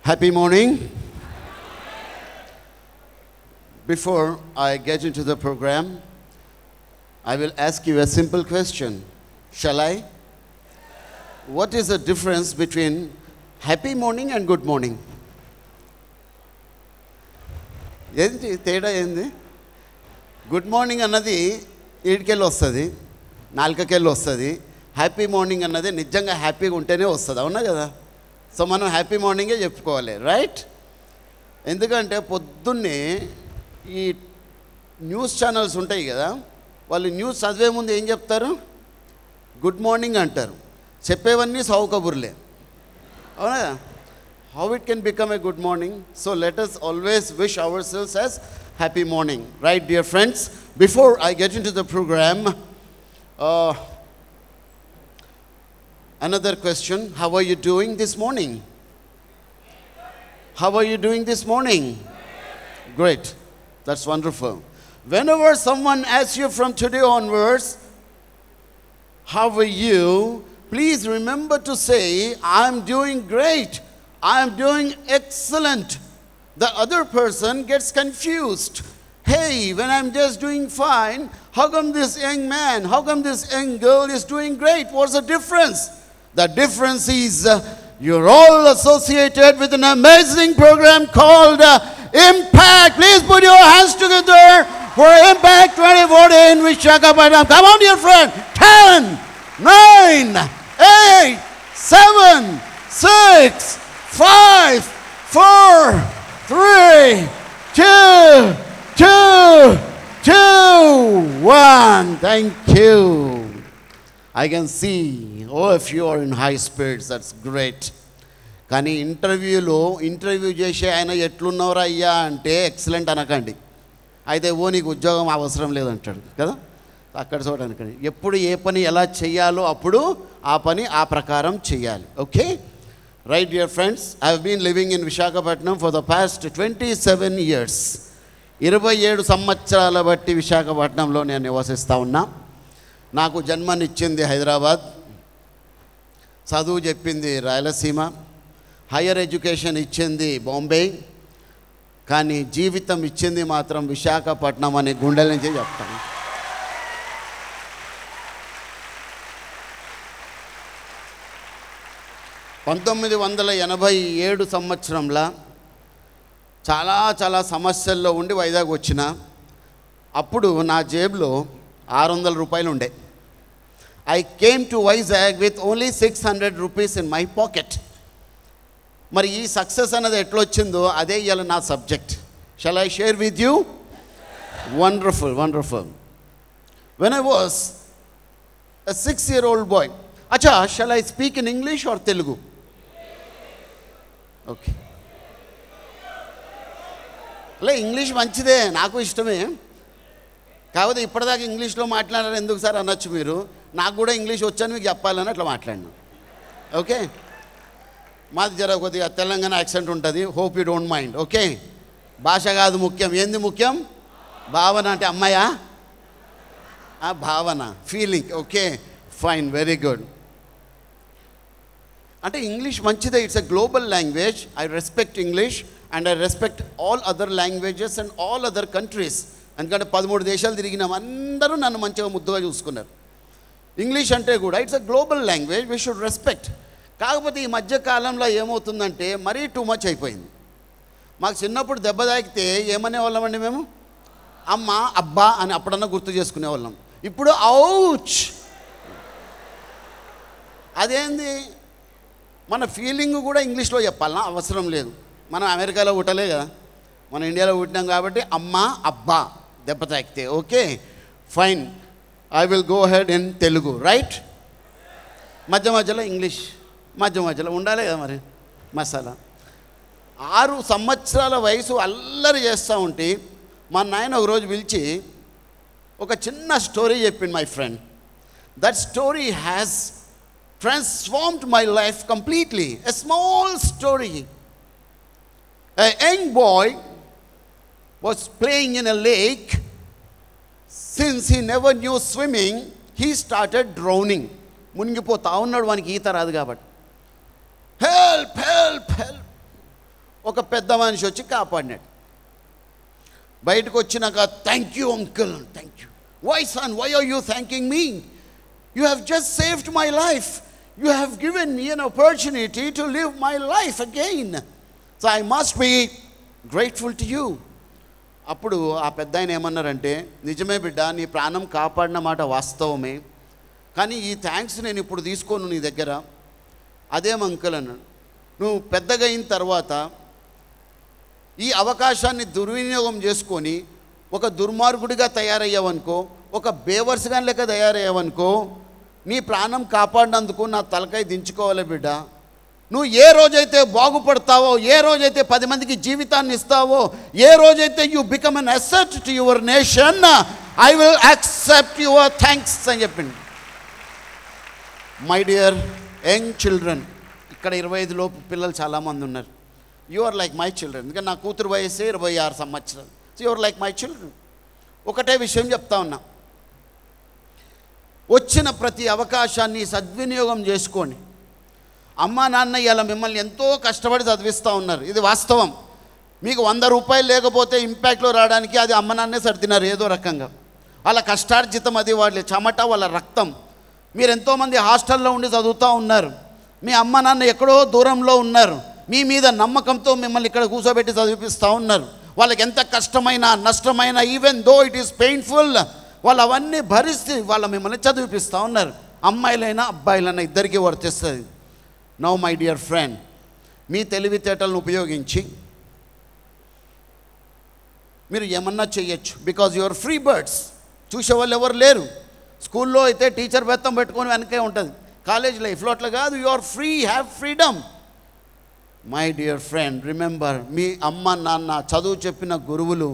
Happy morning. Before I get into the program, I will ask you a simple question. Shall I? What is the difference between happy morning and good morning? ఏంటి తేడా ఏంది? Good morning అన్నది ఈడికెళ్ళి వస్తుంది, నాలుకకెళ్ళి వస్తుంది. Happy morning అన్నది నిజంగా హ్యాపీగా ఉంటేనే వస్తుంది, అవునా కదా? సో మనం హ్యాపీ మార్నింగే చెప్పుకోవాలి, రైట్? ఎందుకంటే పొద్దున్నే ఈ న్యూస్ ఛానల్స్ ఉంటాయి కదా, వాళ్ళు న్యూస్ చదివే ముందు ఏం చెప్తారు? గుడ్ మార్నింగ్ అంటారు. చెప్పేవన్నీ సావు కబుర్లే, అవునా? How it can become a good morning? So let us always wish ourselves as happy morning, right, dear friends? Before I get into the program, another question. How are you doing this morning? How are you doing this morning? Great. That's wonderful. Whenever someone asks you from today onwards, how are you? Please remember to say, I'm doing great. I'm doing excellent. The other person gets confused. Hey, when I'm just doing fine, how come this young man, how come this young girl is doing great? What's the difference? The difference is you're all associated with an amazing program called Impact. Please put your hands together for Impact 2014 Visakhapatnam. Come on, dear friend. 10, 9, 8, 7, 6, 5, 4, 3, 2, 1. Thank you. I can see all of you are in high spirits. That's great. కానీ interview చేసే ఆయన ఎట్లున్నవరా అయ్యా అంటే excellent అనకండి. అయితే నీకు ఉద్యోగం అవసరం లేదంటాడు కదా, అక్కడ చూడడానికి. ఎప్పుడు ఏ పని ఎలా చేయాలో అప్పుడు ఆ పని ఆ ప్రకారం చేయాలి. Okay, right, dear friends? I have been living in Visakhapatnam for the past 27 years. 27 సంవత్సరాల బట్టి విశాఖపట్నంలో నేను నివసిస్తూ ఉన్నా. నాకు జన్మనిచ్చింది హైదరాబాద్, చదువు చెప్పింది రాయలసీమ, హయ్యర్ ఎడ్యుకేషన్ ఇచ్చింది బాంబే, కానీ జీవితం ఇచ్చింది మాత్రం విశాఖపట్నం అనే గుండెల నుంచే చెప్తాను. పంతొమ్మిది 1987 సంవత్సరంలో చాలా సమస్యల్లో ఉండి వైజాగ్ వచ్చిన. అప్పుడు నా జేబులో 600 రూపాయలు ఉండే. I came to Vizag with only 600 rupees in my pocket. మరి ఈ సక్సెస్ అన్నది ఎట్లొచ్చిందో అదే ఇవాళ నా subject. Shall I share with you? Wonderful, wonderful. When I was a 6-year-old boy. Acha, shall I speak in English or Telugu? Okay, అలా English మంచిదే, నాకు ఇష్టమే. కాకపోతే ఇప్పటిదాకా ఇంగ్లీష్లో మాట్లాడారు ఎందుకు సార్ అనొచ్చు మీరు. నాకు కూడా ఇంగ్లీష్ వచ్చని మీకు చెప్పాలని అట్లా మాట్లాడినా. ఓకే, మాది జర కొద్దిగా తెలంగాణ యాక్సెంట్ ఉంటుంది. Hope you don't mind. Okay, భాష కాదు ముఖ్యం, ఏంది ముఖ్యం? భావన. అంటే అమ్మాయా? భావన, feeling. Okay, fine, very good. అంటే ఇంగ్లీష్ మంచిదే, it's a global language. I respect English and I respect all other languages and all other countries. ఎందుకంటే 13 దేశాలు తిరిగినాం, అందరూ నన్ను మంచిగా ముద్దుగా చూసుకున్నారు. ఇంగ్లీష్ అంటే కూడా it's a global language, we should respect. కాకపోతే ఈ మధ్య కాలంలో ఏమవుతుందంటే మరీ టూ మచ్ అయిపోయింది. మాకు చిన్నప్పుడు దెబ్బ తాకితే ఏమనేవాళ్ళమండి మేము? అమ్మ, అబ్బా అని అప్పుడన్నా గుర్తు చేసుకునేవాళ్ళం. ఇప్పుడు ఔచ్. అదేంది? మన ఫీలింగ్ కూడా ఇంగ్లీష్లో చెప్పాలన్నా? అవసరం లేదు. మనం అమెరికాలో పుట్టలే కదా, మన ఇండియాలో పుట్టినాం కాబట్టి అమ్మ, అబ్బా దెబ్బ తాకితే. Okay, fine, I will go head in Telugu, right? మధ్య మధ్యలో ఇంగ్లీష్ మధ్య మధ్యలో ఉండాలి కదా మరి మసాలా. 6 సంవత్సరాల వయసు అల్లరి చేస్తూ ఉంటే మా నాయన ఒకరోజు పిలిచి ఒక చిన్న స్టోరీ చెప్పింది. My friend, that story has transformed my life completely. A small story. A young boy was playing in a lake. Since he never knew swimming, he started drowning. మునిగిపోతా ఉన్నాడు, వానికి ఈత రాదు కాబట్టి. Help help help. ఒక పెద్ద మనిషి వచ్చి కాపాడినాడు. బయటకు వచ్చినాక thank you uncle, thank you. Why son, why are you thanking me? You have just saved my life. You have given me an opportunity to live my life again. So I must be grateful to you. అప్పుడు ఆ పెద్ద ఆయన ఏమన్నారంటే, నిజమే బిడ్డ, నీ ప్రాణం కాపాడిన మాట వాస్తవమే, కానీ ఈ థ్యాంక్స్ నేను ఇప్పుడు తీసుకోను నీ దగ్గర. అదేం అంకుల్ అన్నాడు, నువ్వు పెద్దగా అయిన తర్వాత ఈ అవకాశాన్ని దుర్వినియోగం చేసుకొని ఒక దుర్మార్గుడిగా తయారయ్యావనుకో, ఒక బేవర్స్గా లెక్క తయారయ్యావనుకో, నీ ప్రాణం కాపాడినందుకు నా తలకాయ దించుకోవాలి బిడ్డ. నువ్వు ఏ రోజైతే బాగుపడతావో, ఏ రోజైతే 10 మందికి జీవితాన్ని ఇస్తావో, ఏ రోజైతే you become an asset to your nation, I will accept your thanks అని చెప్పింది. మై డియర్ యంగ్ చిల్డ్రన్, ఇక్కడ 25 లోపు పిల్లలు చాలామంది ఉన్నారు. You are like my children. ఎందుకంటే నా కూతురు వయసే 26 సంవత్సరాలు. So you are like my children. ఒకటే విషయం చెప్తా ఉన్నా, వచ్చిన ప్రతి అవకాశాన్ని సద్వినియోగం చేసుకోండి. అమ్మా నాన్న ఇలా మిమ్మల్ని ఎంతో కష్టపడి చదివిస్తూ ఉన్నారు, ఇది వాస్తవం. మీకు 100 రూపాయలు లేకపోతే ఇంపాక్ట్లో రావడానికి అది అమ్మ నాన్నే సర్దినారు ఏదో రకంగా. వాళ్ళ కష్టార్జితం అది, వాళ్ళ చెమట, వాళ్ళ రక్తం. మీరు ఎంతోమంది హాస్టల్లో ఉండి చదువుతూ ఉన్నారు, మీ అమ్మ నాన్న ఎక్కడో దూరంలో ఉన్నారు, మీ మీద నమ్మకంతో మిమ్మల్ని ఇక్కడ కూర్చోబెట్టి చదివిపిస్తూ ఉన్నారు. వాళ్ళకి ఎంత కష్టమైన నష్టమైన, even though it is painful, వాళ్ళు అవన్నీ భరిస్తే వాళ్ళ మిమ్మల్ని చదివిపిస్తూ ఉన్నారు. అమ్మాయిలైనా అబ్బాయిలైనా ఇద్దరికీ వర్తిస్తుంది. నౌ మై డియర్ ఫ్రెండ్, మీ తెలివితేటలను ఉపయోగించి మీరు ఏమన్నా చేయొచ్చు. Because your free birds. చూసేవాళ్ళు ఎవరు లేరు. స్కూల్లో అయితే టీచర్ బెత్తం పెట్టుకొని వెనకే ఉంటుంది. కాలేజ్ లైఫ్లో అట్లా కాదు. You are free, have freedom. My dear friend, remember, మీ అమ్మ నాన్న చదువు చెప్పిన గురువులు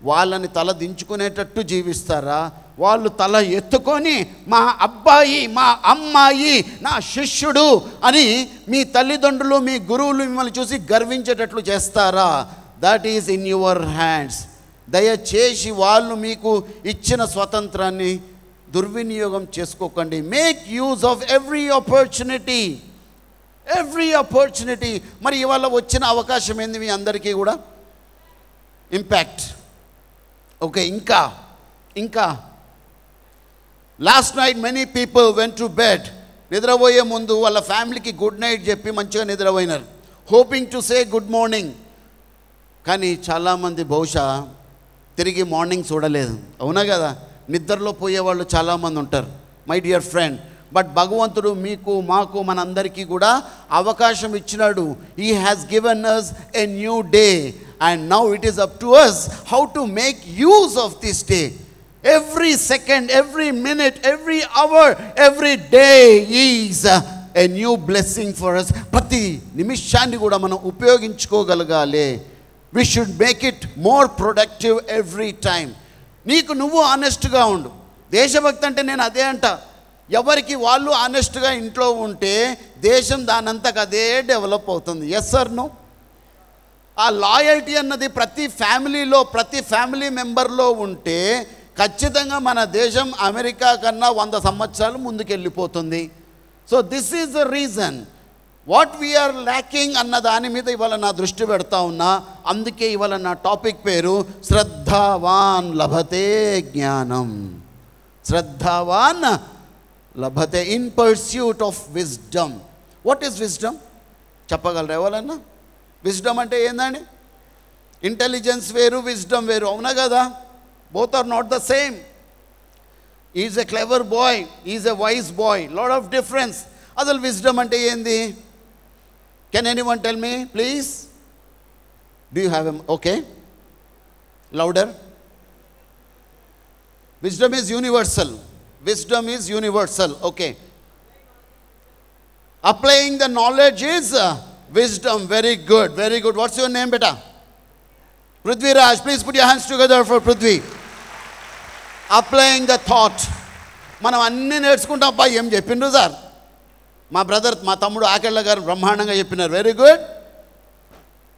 వాళ్ళని తల దించుకునేటట్టు జీవిస్తారా? వాళ్ళు తల ఎత్తుకొని మా అబ్బాయి, మా అమ్మాయి, నా శిష్యుడు అని మీ తల్లిదండ్రులు, మీ గురువులు మిమ్మల్ని చూసి గర్వించేటట్లు చేస్తారా? That is in your hands. దయచేసి వాళ్ళు మీకు ఇచ్చిన స్వతంత్రాన్ని దుర్వినియోగం చేసుకోకండి. Make use of every opportunity, every opportunity. మరి ఇవాళ వచ్చిన అవకాశం ఏంది మీ అందరికీ కూడా? ఇంపాక్ట్. ఓకే, ఇంకా last night many people went to bed. నిద్రపోయే ముందు వాళ్ళ ఫ్యామిలీకి గుడ్ నైట్ చెప్పి మంచిగా నిద్రపోయినారు, hoping to say good morning. కానీ చాలామంది బహుశా తిరిగి మార్నింగ్ చూడలేదు. అవునా కదా? నిద్రలో పోయేవాళ్ళు చాలామంది ఉంటారు మై డియర్ ఫ్రెండ్. బట్ భగవంతుడు మీకు, మాకు, మనందరికీ కూడా అవకాశం ఇచ్చినాడు. He has given us a new day and now it is up to us how to make use of this day. Every second, every minute, every hour, every day is a new blessing for us. ప్రతి నిమిషాన్ని కూడా మనం ఉపయోగించుకోగలగాలి. We should make it more productive every time. నీకు నువ్వు ఆనెస్ట్గా ఉండు. దేశభక్తి అంటే నేను అదే అంట, ఎవరికి వాళ్ళు ఆనెస్ట్గా ఇంట్లో ఉంటే దేశం దానంతకు అదే డెవలప్ అవుతుంది. Yes sir no? ఆ లాయల్టీ అన్నది ప్రతి ఫ్యామిలీలో, ప్రతి ఫ్యామిలీ మెంబర్లో ఉంటే ఖచ్చితంగా మన దేశం అమెరికా కన్నా 100 సంవత్సరాలు ముందుకెళ్ళిపోతుంది. So this is the reason what we are lacking అన్న దాని మీద ఇవాళ నా దృష్టి పెడతా ఉన్నా. అందుకే ఇవాళ నా టాపిక్ పేరు శ్రద్ధావాన్ లభతే జ్ఞానం. శ్రద్ధావాన్ లభతే, in pursuit of wisdom. What is wisdom? చెప్పగలరా ఎవరన్నా? విజ్డమ్ అంటే ఏందండి? ఇంటెలిజెన్స్ వేరు, విజ్డమ్ వేరు. అవునా కదా? Both are not the same. Is a clever boy, is a wise boy, lot of difference. అసలు విజ్డమ్ అంటే ఏంది? Can anyone tell me please? Do you have okay louder? Wisdom is universal. Wisdom is universal. Okay. Applying the knowledge is wisdom. Very good. Very good. What's your name, beta? Prithvi Raj. Please put your hands together for Prithvi. Applying the thought. మనం అన్నీ నేర్చుకుంటాం. అబ్బా ఏం చెప్పిండ్రు sir? మా brother, మా తమ్ముడు ఆకెళ్ళ గారు బ్రహ్మాండంగా చెప్పినారు. Very good.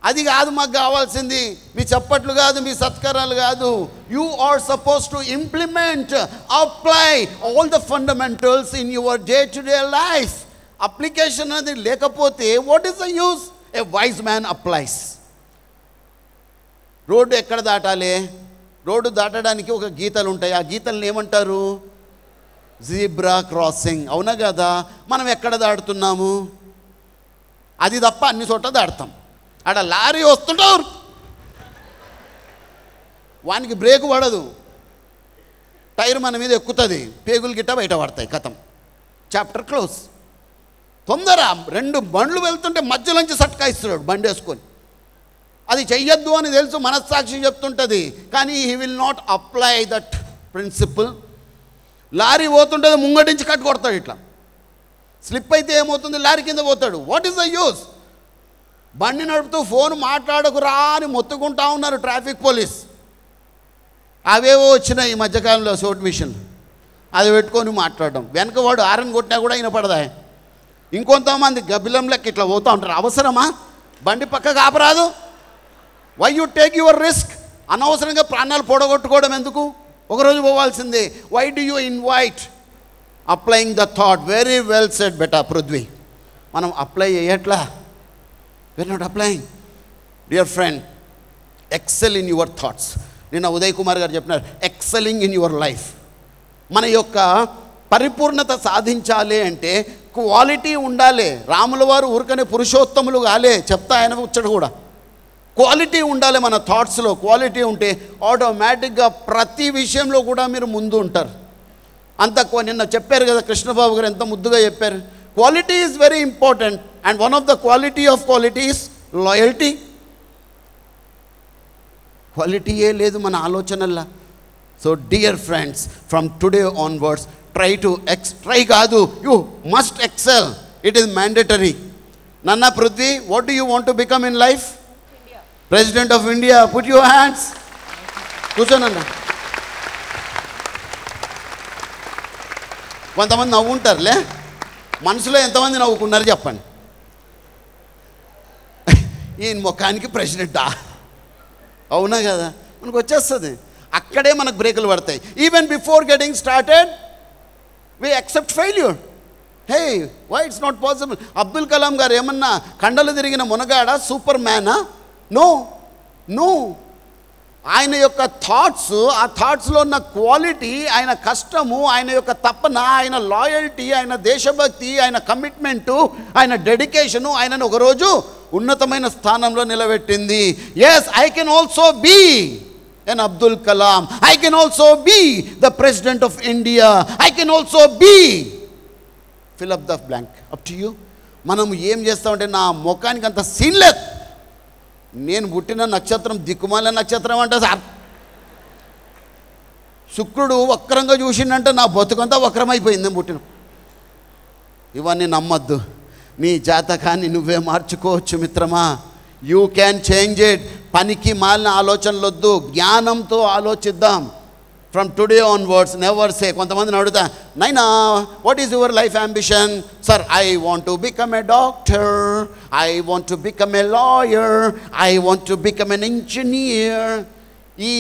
అది కాదు మాకు కావాల్సింది. మీ చప్పట్లు కాదు, మీ సత్కారాలు కాదు. You are suppose to implement, apply all the fundamentals in your day to day life. Application అనేది లేకపోతే what is the use? A wise man applies. Road ఎక్కడ దాటాలి? రోడ్డు దాటడానికి ఒక గీతలు ఉంటాయి. ఆ గీతలను ఏమంటారు? Zebra crossing. అవునా కదా? మనం ఎక్కడ దాటుతున్నాము? అది తప్ప అన్ని చోట్ల దాటుతాం. ఆడ లారీ వస్తుంటారు, వానికి బ్రేకు పడదు, టైర్ మన మీద ఎక్కుతుంది, పేగులు గిట్ట బయట పడతాయి, కథం, చాప్టర్ క్లోజ్. తొందర 2 బండ్లు వెళ్తుంటే మధ్యలోంచి సట్కా ఇస్తున్నాడు బండి వేసుకొని. అది చెయ్యొద్దు అని తెలుసు, మనస్సాక్షి చెప్తుంటుంది, కానీ he will not apply that principle. Lorry పోతుంటుంది, ముంగటించి కట్టు కొడతాడు, ఇట్లా స్లిప్ అయితే ఏమవుతుంది? లారీ కింద పోతాడు. What is the use? బండి నడుపుతూ ఫోన్ మాట్లాడకురా అని మొత్తుకుంటా ఉన్నారు ట్రాఫిక్ పోలీస్. అవేవో వచ్చినాయి ఈ మధ్యకాలంలో సోట్ మిషన్, అది పెట్టుకొని మాట్లాడడం. వెనక వాడు ఆరన్ కొట్టినా కూడా వినపడదా. ఇంకొంతమంది గబ్బిలం లెక్క ఇట్లా పోతూ ఉంటారు. అవసరమా? బండి పక్కకు ఆపరాదు? Why you take your risk? అనవసరంగా ప్రాణాలు పొడగొట్టుకోవడం ఎందుకు? ఒకరోజు పోవాల్సిందే. Why do you invite applying the thought? Very well said బెటా పృథ్వీ. మనం అప్లై చేయట్లా, we are not applying. Dear friend, excel in your thoughts. నిన్న ఉదయ్ కుమార్ గారు చెప్పినారు, ఎక్సెలింగ్ ఇన్ యువర్ లైఫ్. మన యొక్క పరిపూర్ణత సాధించాలి అంటే క్వాలిటీ ఉండాలి. రాముల వారు ఊరికనే పురుషోత్తములు కాలే, చెప్తా ఆయన వచ్చాడు కూడా. క్వాలిటీ ఉండాలి మన థాట్స్లో. క్వాలిటీ ఉంటే ఆటోమేటిక్గా ప్రతి విషయంలో కూడా మీరు ముందు ఉంటారు. అంత నిన్న చెప్పారు కదా కృష్ణబాబు గారు, ఎంత ముద్దుగా చెప్పారు. Quality is very important, and one of the quality of qualities loyalty. క్వాలిటీయే లేదు మన ఆలోచనల్లో. So dear friends, from today onwards try కాదు, you must excel. It is mandatory. నన్నా Prithvi, what do you want to become in life? President of India. Put your hands. కూర్చోనన్నా. కొంతమంది నవ్వుంటారులే, మనసులో ఎంతమంది నవ్వుకున్నారు చెప్పండి. ఈయన ముఖానికి ప్రెసిడెంటా? అవునా కదా? మనకు వచ్చేస్తుంది. అక్కడే మనకు బ్రేకులు పడతాయి. Even before getting started we accept failure. Hey, why it's not possible? Abdul Kalam గారు ఏమన్నా కండలు తిరిగిన మునగాడ, సూపర్ మ్యానా? No no. ఆయన యొక్క థాట్స్, ఆ థాట్స్లో ఉన్న క్వాలిటీ, ఆయన కష్టము, ఆయన యొక్క తపన, ఆయన లాయల్టీ, ఆయన దేశభక్తి, ఆయన కమిట్మెంటు, ఆయన డెడికేషను ఆయనను ఒకరోజు ఉన్నతమైన స్థానంలో నిలబెట్టింది. Yes, I can also be an Abdul Kalam. I can also be the President of India. I can also be. Fill up the blank. Up to you. మనం ఏం చేస్తామంటే, నా ముఖానికి అంత సీన్ లేదు, నేను పుట్టిన నక్షత్రం దిక్కుమాల నక్షత్రం అంటే సార్, శుక్రుడు వక్రంగా చూసిండంటే నా బతుకంతా వక్రమైపోయింది నేను పుట్టిన. ఇవన్నీ నమ్మద్దు. నీ జాతకాన్ని నువ్వే మార్చుకోవచ్చు మిత్రమా. You can change it. పనికి మాలిన ఆలోచనలు వద్దు, జ్ఞానంతో ఆలోచిద్దాం. From today onwards never say. కొంతమందిని అడుగుతా, నైనా what is your life ambition? Sir, I want to become a doctor, I want to become a lawyer, I want to become an engineer. ఈ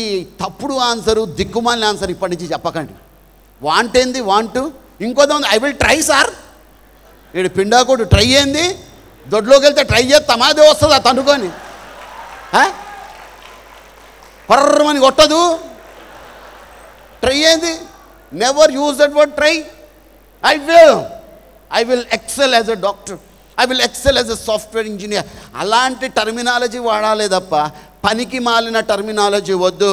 తప్పుడు ఆన్సరు, దిక్కుమాలిన ఆన్సర్ ఇప్పటి నుంచి చెప్పకండి. Want ఏంది? వాంట్. ఇంకొంతమంది ఐ విల్ ట్రై సార్. వీడు పిండాకుడు try ఏంది? దొడ్లోకి వెళ్తే ట్రై చేస్తామా? అదే వస్తుందా తనుకొని? పర్రమని కొట్టదు. ట్రై ఏంది? Never use that word try. I will excel as a doctor, I will excel as a software engineer. అలాంటి టర్మినాలజీ వాడాలే తప్ప పనికి మాలిన టర్మినాలజీ వద్దు.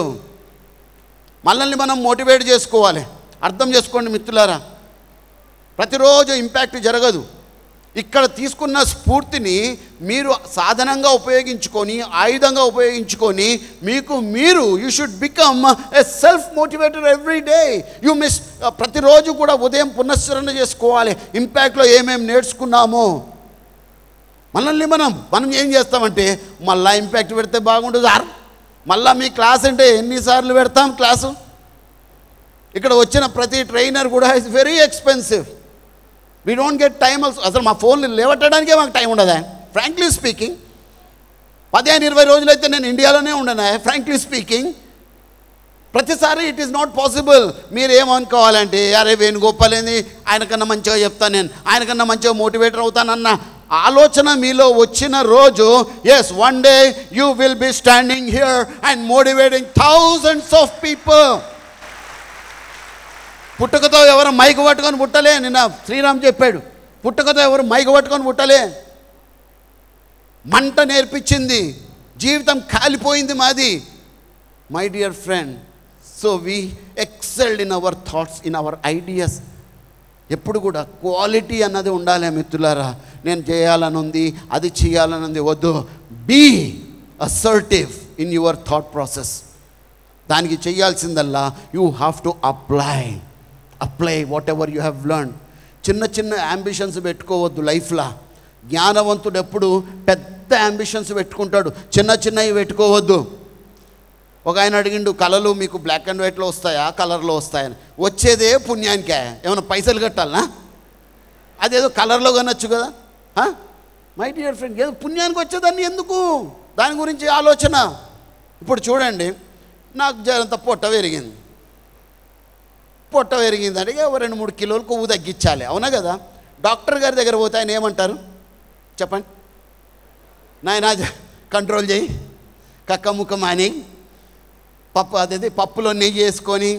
మనల్ని మనం మోటివేట్ చేసుకోవాలి. అర్థం చేసుకోండి మిత్రులారా, ప్రతిరోజు ఇంపాక్ట్ జరగదు. ఇక్కడ తీసుకున్న స్ఫూర్తిని మీరు సాధనంగా ఉపయోగించుకొని, ఆయుధంగా ఉపయోగించుకొని, మీకు మీరు you should become a self motivator every day. You miss. ప్రతిరోజు కూడా ఉదయం పునశ్చరణ చేసుకోవాలి. ఇంపాక్ట్లో ఏమేమి నేర్చుకున్నామో మనల్ని మనం ఏం చేస్తామంటే, మళ్ళీ ఇంపాక్ట్ పెడితే బాగుంటుంది సార్. మళ్ళీ మీ క్లాస్ అంటే ఎన్నిసార్లు పెడతాం క్లాసు? ఇక్కడ వచ్చిన ప్రతి ట్రైనర్ కూడా is very expensive. We don't get time also. అసలు మా ఫోన్లు లేవట్టడానికే మాకు టైం ఉండదా? ఫ్రాంక్లీ స్పీకింగ్, 15-20 రోజులైతే నేను ఇండియాలోనే ఉండను. ఫ్రాంక్లీ స్పీకింగ్, ప్రతిసారి ఇట్ ఈస్ నాట్ పాసిబుల్. మీరు ఏమనుకోవాలంటే, అరే వేణుగోపాల్ ఏంది, ఆయనకన్నా మంచిగా చెప్తాను నేను, ఆయనకన్నా మంచిగా మోటివేటర్ అవుతానన్న ఆలోచన మీలో వచ్చిన రోజు, yes, one day you will be standing here and motivating thousands of people. పుట్టుకతో ఎవరు మైకు పట్టుకొని పుట్టలే. నిన్న శ్రీరామ్ చెప్పాడు, పుట్టుకతో ఎవరు మైకు పట్టుకొని పుట్టలే. మంట నేర్పించింది, జీవితం కాలిపోయింది మాది. My dear friend, so we excelled in our thoughts, in our ideas. ఎప్పుడు కూడా క్వాలిటీ అన్నది ఉండాలి మిత్రులారా. నేను చేయాలని ఉంది, అది చేయాలని ఉంది, వద్దు. Be assertive in your thought process. దానికి చేయాల్సిందల్లా you have to apply whatever you have learn. చిన్న చిన్న యాంబిషన్స్ పెట్టుకోవద్దు లైఫ్లో. జ్ఞానవంతుడు ఎప్పుడు పెద్ద యాంబిషన్స్ పెట్టుకుంటాడు, చిన్న చిన్నవి పెట్టుకోవద్దు. ఒక ఆయన అడిగిండు, కళలు మీకు బ్లాక్ అండ్ వైట్లో వస్తాయా, కలర్లో వస్తాయని? వచ్చేదే పుణ్యానికే, ఏమైనా పైసలు కట్టాలనా? అదేదో కలర్లో కనొచ్చు కదా. మై డియర్ ఫ్రెండ్, ఏదో పుణ్యానికి వచ్చేదాన్ని ఎందుకు, దాని గురించి ఆలోచన. ఇప్పుడు చూడండి, నాకు జరంత పొట్ట పెరిగిందంటే ఇక 2-3 కిలోలు కొవ్వు తగ్గించాలి, అవునా కదా? డాక్టర్ గారి దగ్గర పోతే ఆయన ఏమంటారు చెప్పండి? నాయనా కంట్రోల్ చేయి, కక్కముక్క మాని, పప్పులో నెయ్యి వేసుకొని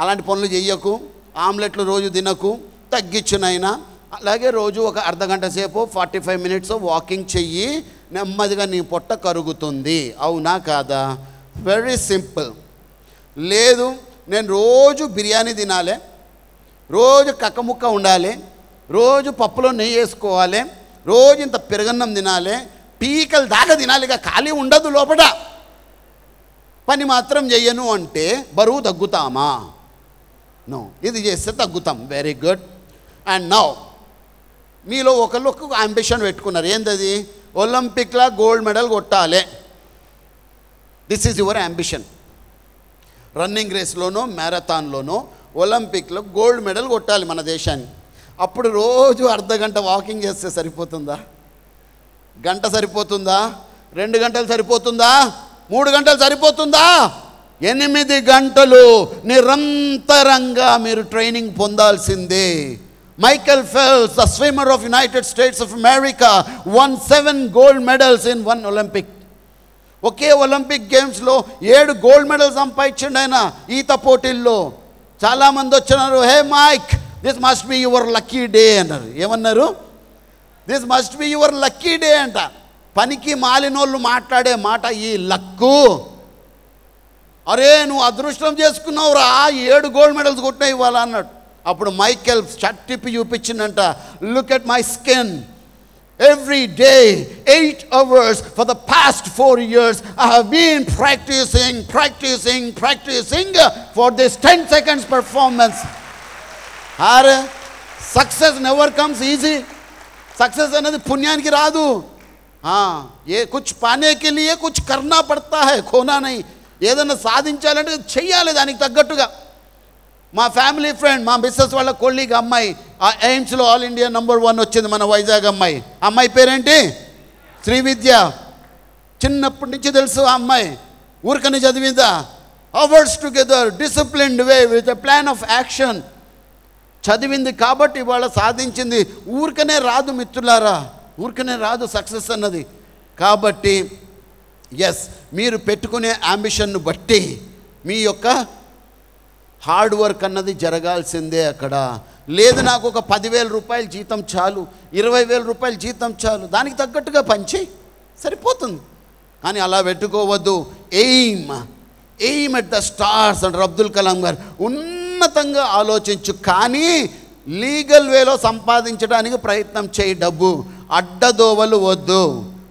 అలాంటి పనులు చెయ్యకు, ఆమ్లెట్లు రోజు తినకు, తగ్గించునైనా. అలాగే రోజు ఒక అర్ధగంట సేపు 45 మినిట్స్ వాకింగ్ చెయ్యి, నెమ్మదిగా నీ పొట్ట కరుగుతుంది. అవునా కాదా? Very simple. లేదు, నేను రోజు బిర్యానీ తినాలి, రోజు కక్కముక్క ఉండాలి, రోజు పప్పులో నెయ్యి వేసుకోవాలి, రోజు ఇంత పెరుగన్నం తినాలి, పీకలు దాకా తినాలి, ఇక ఖాళీ ఉండదు లోపల, పని మాత్రం చెయ్యను అంటే బరువు తగ్గుతామా? నో. ఇది చేస్తే తగ్గుతాం. Very good. అండ్ నౌ మీలో ఒకళ్ళు అంబిషన్ పెట్టుకున్నారు, ఏంటది? ఒలింపిక్లో గోల్డ్ మెడల్ కొట్టాలి. This is your ambition. Running రేస్లోనో మ్యారథాన్లోనో ఒలింపిక్లో గోల్డ్ మెడల్ కొట్టాలి మన దేశాన్ని. అప్పుడు రోజు అర్ధగంట వాకింగ్ చేస్తే సరిపోతుందా? గంట సరిపోతుందా? 2 గంటలు సరిపోతుందా? 3 గంటలు సరిపోతుందా? 8 గంటలు నిరంతరంగా మీరు ట్రైనింగ్ పొందాల్సిందే. Michael Phelps, the swimmer of United States of America, won 7 gold medals in one Olympic. ఒకే ఒలింపిక్ గేమ్స్లో 7 గోల్డ్ మెడల్స్ సంపాదించండి ఆయన ఈత పోటీల్లో. చాలామంది వచ్చినారు, hey Mike, this must be your lucky day అన్నారు. ఏమన్నారు? This must be your lucky day అంట. పనికి మాలినోళ్ళు మాట్లాడే మాట ఈ లక్కు. అరే నువ్వు అదృష్టం చేసుకున్నావురా, 7 గోల్డ్ మెడల్స్ కొట్టినా ఇవ్వాలా అన్నాడు. అప్పుడు మైకేల్ షర్ట్ తిప్పి చూపించిందంట, look at my skin. Every day, 8 hours for the past 4 years, I have been practicing for this 10 seconds performance. Success never comes easy. Success anadi punyaniki raadu. ये कुछ पाने के लिए कुछ करना पड़ता है, खोना नहीं. ఏదైనా సాధించాలంటే చెయ్యాలి దానికి తగ్గట్టుగా. మా ఫ్యామిలీ ఫ్రెండ్, మా బిజినెస్ వాళ్ళ కొలీగ్ అమ్మాయి ఎయిమ్స్లో ఆల్ ఇండియా నంబర్ 1 వచ్చింది, మన వైజాగ్ అమ్మాయి. అమ్మాయి పేరేంటి? శ్రీవిద్య. చిన్నప్పటి నుంచి తెలుసు ఆ అమ్మాయి, ఊరికని చదివిందా? Hours together, disciplined way, with a plan of action. చదివింది కాబట్టి ఇవాళ సాధించింది. ఊరికనే రాదు మిత్రులారా, ఊరికనే రాదు సక్సెస్ అన్నది. కాబట్టి ఎస్, మీరు పెట్టుకునే అంబిషన్ను బట్టి మీ యొక్క హార్డ్ వర్క్ అన్నది జరగాల్సిందే అక్కడ. లేదు నాకు ఒక 10,000 రూపాయలు జీతం చాలు, 20,000 రూపాయలు జీతం చాలు, దానికి తగ్గట్టుగా పంచి సరిపోతుంది. కానీ అలా పెట్టుకోవద్దు. ఎయిమ్ ఎట్ ద స్టార్స్ అంటారు అబ్దుల్ కలాం గారు. ఉన్నతంగా ఆలోచించు, కానీ లీగల్ వేలో సంపాదించడానికి ప్రయత్నం చేయి. డబ్బు అడ్డదోవలు వద్దు.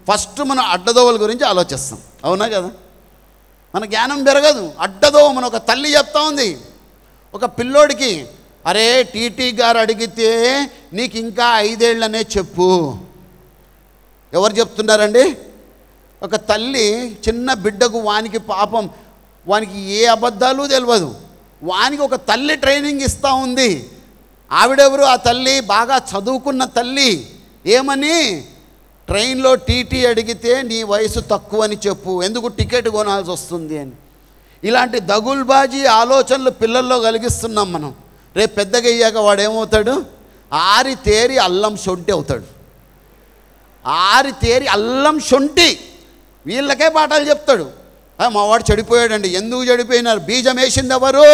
ఫస్ట్ మనం అడ్డదోవల గురించి ఆలోచిస్తాం, అవునా కదా? మన జ్ఞానం పెరగదు. అడ్డదోవ మన ఒక తల్లి చెప్తా ఉంది ఒక పిల్లోడికి, అరే టీటీ గారు అడిగితే నీకు ఇంకా 5 ఏళ్ళనే చెప్పు. ఎవరు చెప్తున్నారండి? ఒక తల్లి చిన్న బిడ్డకు, వానికి పాపం, వానికి ఏ అబద్ధాలు తెలియదు, వానికి ఒక తల్లి ట్రైనింగ్ ఇస్తూ ఉంది. ఆవిడెవరు? ఆ తల్లి బాగా చదువుకున్న తల్లి. ఏమని? ట్రైన్లో టీటీ అడిగితే నీ వయసు తక్కువ అని చెప్పు, ఎందుకు టికెట్ కొనాల్సి వస్తుంది అని. ఇలాంటి దగుల్బాజీ ఆలోచనలు పిల్లల్లో కలిగిస్తున్నాం మనం. రేపు పెద్దగా అయ్యాక వాడు ఏమవుతాడు? ఆరి తేరి అల్లం సొంటి అవుతాడు. ఆరి తేరి అల్లం శొంఠి వీళ్ళకే పాఠాలు చెప్తాడు. మావాడు చెడిపోయాడండి. ఎందుకు చెడిపోయినారు? బీజం వేసింది ఎవరు?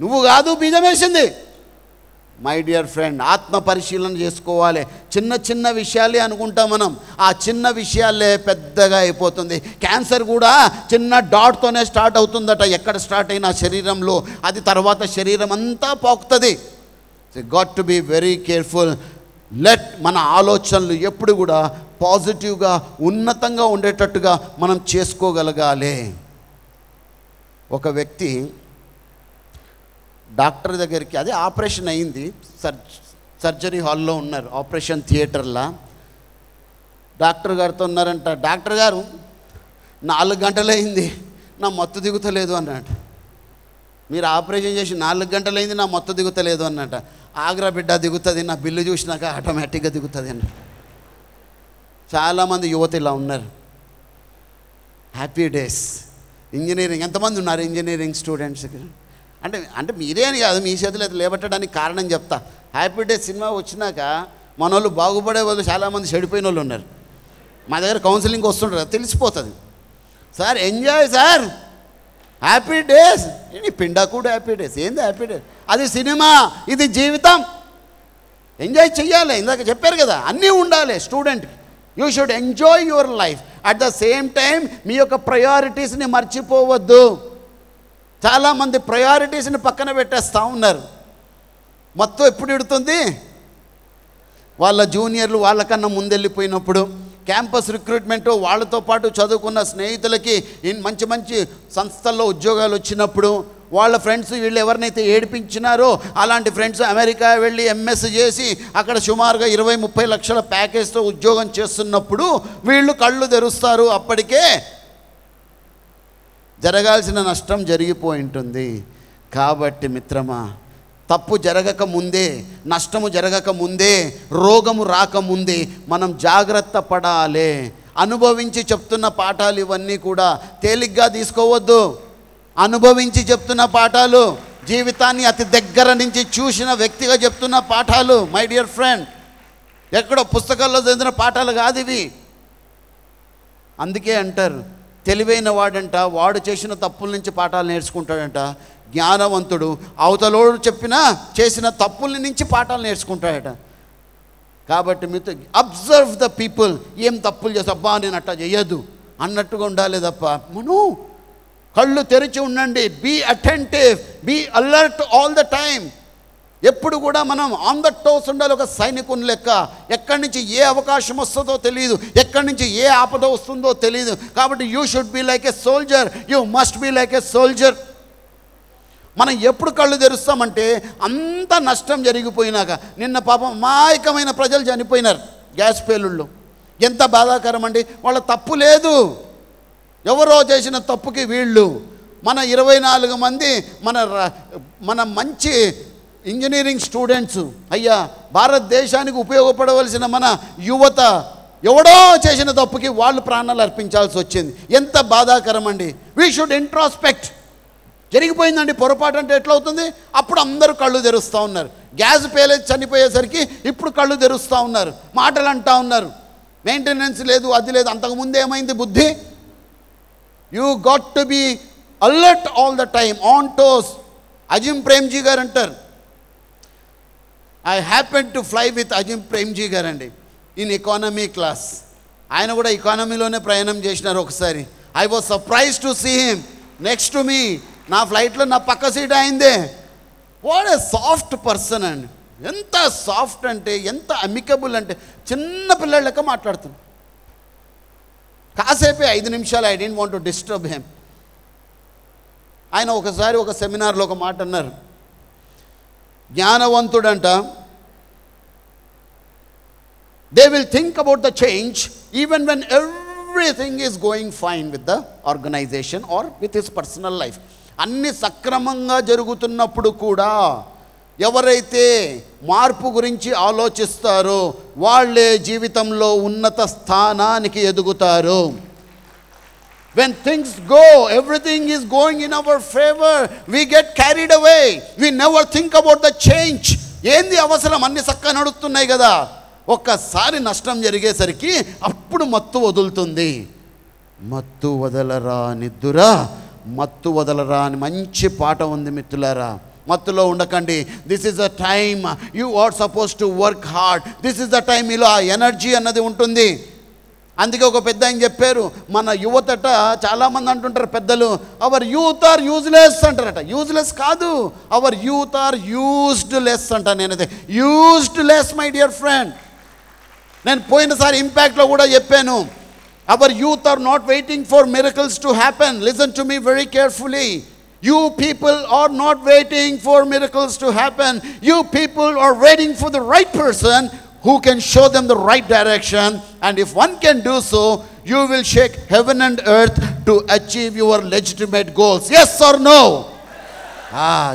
నువ్వు కాదు, బీజం వేసింది. మై డియర్ ఫ్రెండ్, ఆత్మ పరిశీలన చేసుకోవాలి. చిన్న చిన్న విషయాలే అనుకుంటాం మనం, ఆ చిన్న విషయాలే పెద్దగా అయిపోతుంది. క్యాన్సర్ కూడా చిన్న డాట్తోనే స్టార్ట్ అవుతుందట. ఎక్కడ స్టార్ట్ అయినా శరీరంలో, అది తర్వాత శరీరం అంతా పాకుతుంది. Got to be very careful. మన ఆలోచనలు ఎప్పుడు కూడా పాజిటివ్గా ఉన్నతంగా ఉండేటట్టుగా మనం చేసుకోగలగాలి. ఒక వ్యక్తి డాక్టర్ దగ్గరికి, అదే ఆపరేషన్ అయింది, సర్జరీ హాల్లో ఉన్నారు, ఆపరేషన్ థియేటర్లో. డాక్టర్ గారితో ఉన్నారంట. డాక్టర్ గారు 4 గంటలైంది, నా మత్తు దిగుతలేదు అన్నట్టు. మీరు ఆపరేషన్ చేసి 4 గంటలైంది, నా మత్తు దిగుతలేదు అన్నట్ట. ఆగ్రా బిడ్డ, దిగుతుంది, నా బిల్లు చూసినాక ఆటోమేటిక్గా దిగుతుంది అన్న. చాలామంది యువత ఇలా ఉన్నారు. Happy days. ఇంజనీరింగ్ ఎంతమంది ఉన్నారు? ఇంజనీరింగ్ స్టూడెంట్స్ అంటే మీరే అని కాదు, మీ చేతులు అయితే లేబట్టడానికి కారణం చెప్తా. హ్యాపీ డేస్ సినిమా వచ్చినాక మన వాళ్ళు బాగుపడే వాళ్ళు చాలామంది చెడిపోయిన వాళ్ళు ఉన్నారు. మా దగ్గర కౌన్సిలింగ్ వస్తుంటారు, తెలిసిపోతుంది. Sir enjoy sir, happy days. పిండా కూడా హ్యాపీ డేస్. ఏంది హ్యాపీ డేస్? అది సినిమా, ఇది జీవితం. ఎంజాయ్ చెయ్యాలి. ఇందాక చెప్పారు కదా, అన్నీ ఉండాలి student. You should enjoy your life. At the same time మీ యొక్క ప్రయారిటీస్ని మర్చిపోవద్దు. చాలామంది ప్రయారిటీస్ని పక్కన పెట్టేస్తూ ఉన్నారు. మొత్తం ఎప్పుడు ఇడుతుంది? వాళ్ళ జూనియర్లు వాళ్ళకన్నా ముందెళ్ళిపోయినప్పుడు, క్యాంపస్ రిక్రూట్మెంట్, వాళ్ళతో పాటు చదువుకున్న స్నేహితులకి మంచి మంచి సంస్థల్లో ఉద్యోగాలు వచ్చినప్పుడు, వాళ్ళ ఫ్రెండ్స్ వీళ్ళు ఎవరినైతే ఏడిపించినారో అలాంటి ఫ్రెండ్స్ అమెరికా వెళ్ళి ఎంఎస్ చేసి అక్కడ సుమారుగా 20-30 లక్షల ప్యాకేజ్తో ఉద్యోగం చేస్తున్నప్పుడు వీళ్ళు కళ్ళు తెరుస్తారు. అప్పటికే జరగాల్సిన నష్టం జరిగిపోయి ఉంటుంది. కాబట్టి మిత్రమా, తప్పు జరగక ముందే, నష్టము జరగక ముందే, రోగము రాకముందే మనం జాగ్రత్త పడాలి. అనుభవించి చెప్తున్న పాఠాలు ఇవన్నీ కూడా తేలిగ్గా తీసుకోవద్దు. అనుభవించి చెప్తున్న పాఠాలు, జీవితాన్ని అతి దగ్గర నుంచి చూసిన వ్యక్తిగా చెప్తున్న పాఠాలు. మై డియర్ ఫ్రెండ్, ఎక్కడో పుస్తకాల్లో చదివిన పాఠాలు కాదు ఇవి. అందుకే అంటారు, తెలివైన వాడంట వాడు చేసిన తప్పుల నుంచి పాఠాలు నేర్చుకుంటాడంట. జ్ఞానవంతుడు అవతలోడు చేసిన తప్పుల నుంచి పాఠాలు నేర్చుకుంటాడట. కాబట్టి మీతో అబ్జర్వ్ ద పీపుల్. ఏం తప్పులు చేస్తా, అబ్బా నేను అట్టా చేయొద్దు అన్నట్టుగా ఉండాలి తప్ప, కళ్ళు తెరిచి ఉండండి. Be attentive, be alert all the time. ఎప్పుడు కూడా మనం ఆన్ ద టోస్ ఉండాలి. ఒక సైనికుని లెక్క. ఎక్కడి నుంచి ఏ అవకాశం వస్తుందో తెలియదు, ఎక్కడి నుంచి ఏ ఆపద వస్తుందో తెలియదు. కాబట్టి you should be like a soldier. You must be like a soldier. మనం ఎప్పుడు కళ్ళు తెరుస్తామంటే అంత నష్టం జరిగిపోయినాక. నిన్న పాపం అమాయకమైన ప్రజలు చనిపోయినారు గ్యాస్ పేలుళ్ళు. ఎంత బాధాకరం అండి. వాళ్ళ తప్పు లేదు, ఎవరో చేసిన తప్పుకి వీళ్ళు. మన 24 మంది మన మంచి ఇంజనీరింగ్ స్టూడెంట్స్, అయ్యా భారతదేశానికి ఉపయోగపడవలసిన మన యువత ఎవడో చేసిన తప్పుకి వాళ్ళు ప్రాణాలు అర్పించాల్సి వచ్చింది. ఎంత బాధాకరం అండి. We should introspect. జరిగిపోయిందండి పొరపాటు అంటే ఎట్లవుతుంది? అప్పుడు అందరూ కళ్ళు తెరుస్తూ ఉన్నారు. గ్యాస్ పేలేసి చనిపోయేసరికి ఇప్పుడు కళ్ళు తెరుస్తూ ఉన్నారు, మాటలు అంటూ ఉన్నారు. మెయింటెనెన్స్ లేదు, అది లేదు. అంతకుముందు ఏమైంది బుద్ధి? You got to be alert all the time, on toes. Azim Premji గారు అంటారు, I happen to fly with Azim Premji గారు అండి ఇన్ ఎకానమీ క్లాస్. ఆయన కూడా ఎకానమీలోనే ప్రయాణం చేసినారు ఒకసారి. I was surprise to see him next to me. నా ఫ్లైట్లో నా పక్క సీట్ అయిందే. వాట్ ఏ సాఫ్ట్ పర్సన్ అండి. ఎంత సాఫ్ట్ అంటే, ఎంత అమికబుల్ అంటే, చిన్న పిల్లల లెక్క మాట్లాడుతున్నాను. కాసేపే 5 నిమిషాలు. I don't want to disturb him. ఆయన ఒకసారి ఒక సెమినార్లో ఒక మాట అన్నారు. జ్ఞానవంతుడంట, they will think about the change even when everything is going fine with the organisation or with his personal life. అన్ని సక్రమంగా జరుగుతున్నప్పుడు కూడా ఎవరైతే మార్పు గురించి ఆలోచిస్తారో వాళ్ళే జీవితంలో ఉన్నత స్థానానికి ఎదుగుతారు. When things go, everything is going in our favor, we get carried away. We never think about the change. ఏంది అవసరం? అన్ని చక్కగా నడుస్తున్నాయి కదా, ఒక్కసారి నష్టం జరిగేసరికి అప్పుడు మత్తు వదులుతుంది. మత్తు వదలరా నిద్దురా, మత్తు వదలరా అని మంచి పాట ఉంది మిత్రులారా. మత్తులో ఉండకండి. This is the time you are suppose to work hard. This is the time. ఇలా ఎనర్జీ అన్నది ఉంటుంది. అందుకే ఒక పెద్ద ఆయన చెప్పారు, మన యువతట చాలామంది అంటుంటారు పెద్దలు, అవర్ యూత్ ఆర్ యూజ్లెస్ అంటారట. యూజ్లెస్ కాదు, our youth are used less అంట. నేనైతే used less my dear friend. నేను పోయినసారి ఇంపాక్ట్లో కూడా చెప్పాను, our youth are not waiting for miracles to happen. Listen to me very carefully. You people are not waiting for miracles to happen. You people are waiting for the right person who can show them the right direction. And if one can do so, you will shake heaven and earth to achieve your legitimate goals. Yes or no?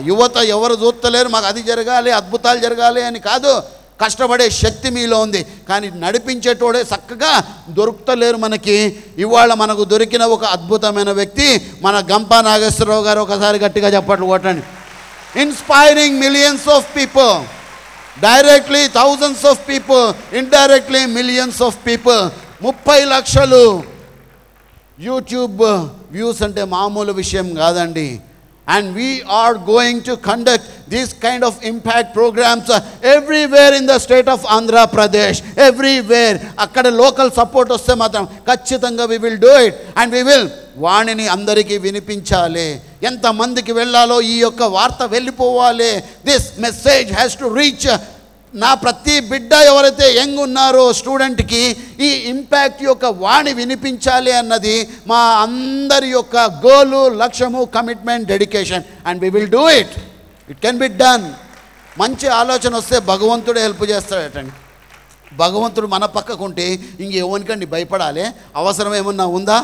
యువత ఎవరు చూస్తలేరు, మాకు అది జరగాలి, అద్భుతాలు జరగాలి అని కాదు. కష్టపడే శక్తి మీలో ఉంది, కానీ నడిపించేటోడే చక్కగా దొరుకుతలేరు మనకి. ఇవాళ మనకు దొరికిన ఒక అద్భుతమైన వ్యక్తి మన గంపా నాగేశ్వరరావు గారు. ఒకసారి గట్టిగా చప్పట్లు కొట్టండి. Inspiring millions of people, directly thousands of people, indirectly millions of people. 30 లక్షలు యూట్యూబ్ వ్యూస్ అంటే మామూలు విషయం కాదండి. And we are going to conduct this kind of impact programs everywhere in the state of Andhra Pradesh. Everywhere. akkada local support vaste matram kachithanga we will do it. And we will వాణిని అందరికీ వినిపించాలి. ఎంతమందికి వెళ్ళాలో ఈ యొక్క వార్త వెళ్ళిపోవాలి. This message has to reach. నా ప్రతి బిడ్డ ఎవరైతే యంగ్ ఉన్నారో స్టూడెంట్కి ఈ ఇంపాక్ట్ యొక్క వాణి వినిపించాలి అన్నది మా అందరి యొక్క గోలు, లక్ష్యము, commitment, dedication. And we will do it. It can be done. మంచి ఆలోచన వస్తే భగవంతుడే హెల్ప్ చేస్తాడటండి. భగవంతుడు మన పక్కకుంటే ఇంకెవరికండి భయపడాలి? అవసరం ఏమన్నా ఉందా?